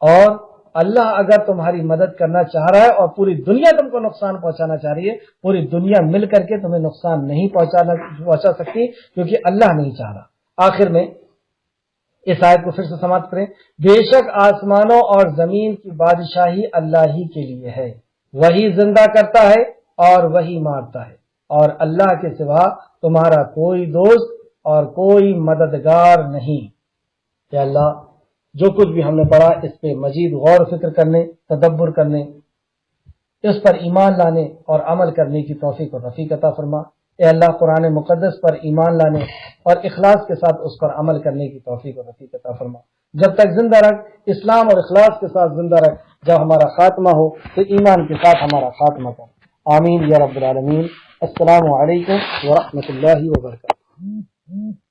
S1: اور اللہ اگر تمہاری مدد کرنا چاہ رہا ہے اور پوری دنیا تم کو نقصان پہنچانا چاہ رہی ہے، پوری دنیا مل کر کے تمہیں نقصان نہیں پہنچا سکتی، کیونکہ اللہ نہیں چاہ رہا۔ آخر میں اس آیت کو پھر سے سماعت کریں، بے شک آسمانوں اور زمین کی بادشاہی اللہ ہی کے لیے ہے، وہی زندہ کرتا ہے اور وہی مارتا ہے، اور اللہ کے سوا تمہارا کوئی دوست اور کوئی مددگار نہیں۔ کہ اللہ جو کچھ بھی ہم نے پڑھا اس پہ مزید غور و فکر کرنے، تدبر کرنے، اس پر ایمان لانے اور عمل کرنے کی توفیق و رفیق عطا فرما۔ اے اللہ، قرآن مقدس پر ایمان لانے اور اخلاص کے ساتھ اس پر عمل کرنے کی توفیق و رفیق عطا فرما۔ جب تک زندہ رکھ، اسلام اور اخلاص کے ساتھ زندہ رکھ، جب ہمارا خاتمہ ہو تو ایمان کے ساتھ ہمارا خاتمہ کر۔ آمین یا رب العالمین۔ السلام علیکم ورحمۃ اللہ وبرکاتہ۔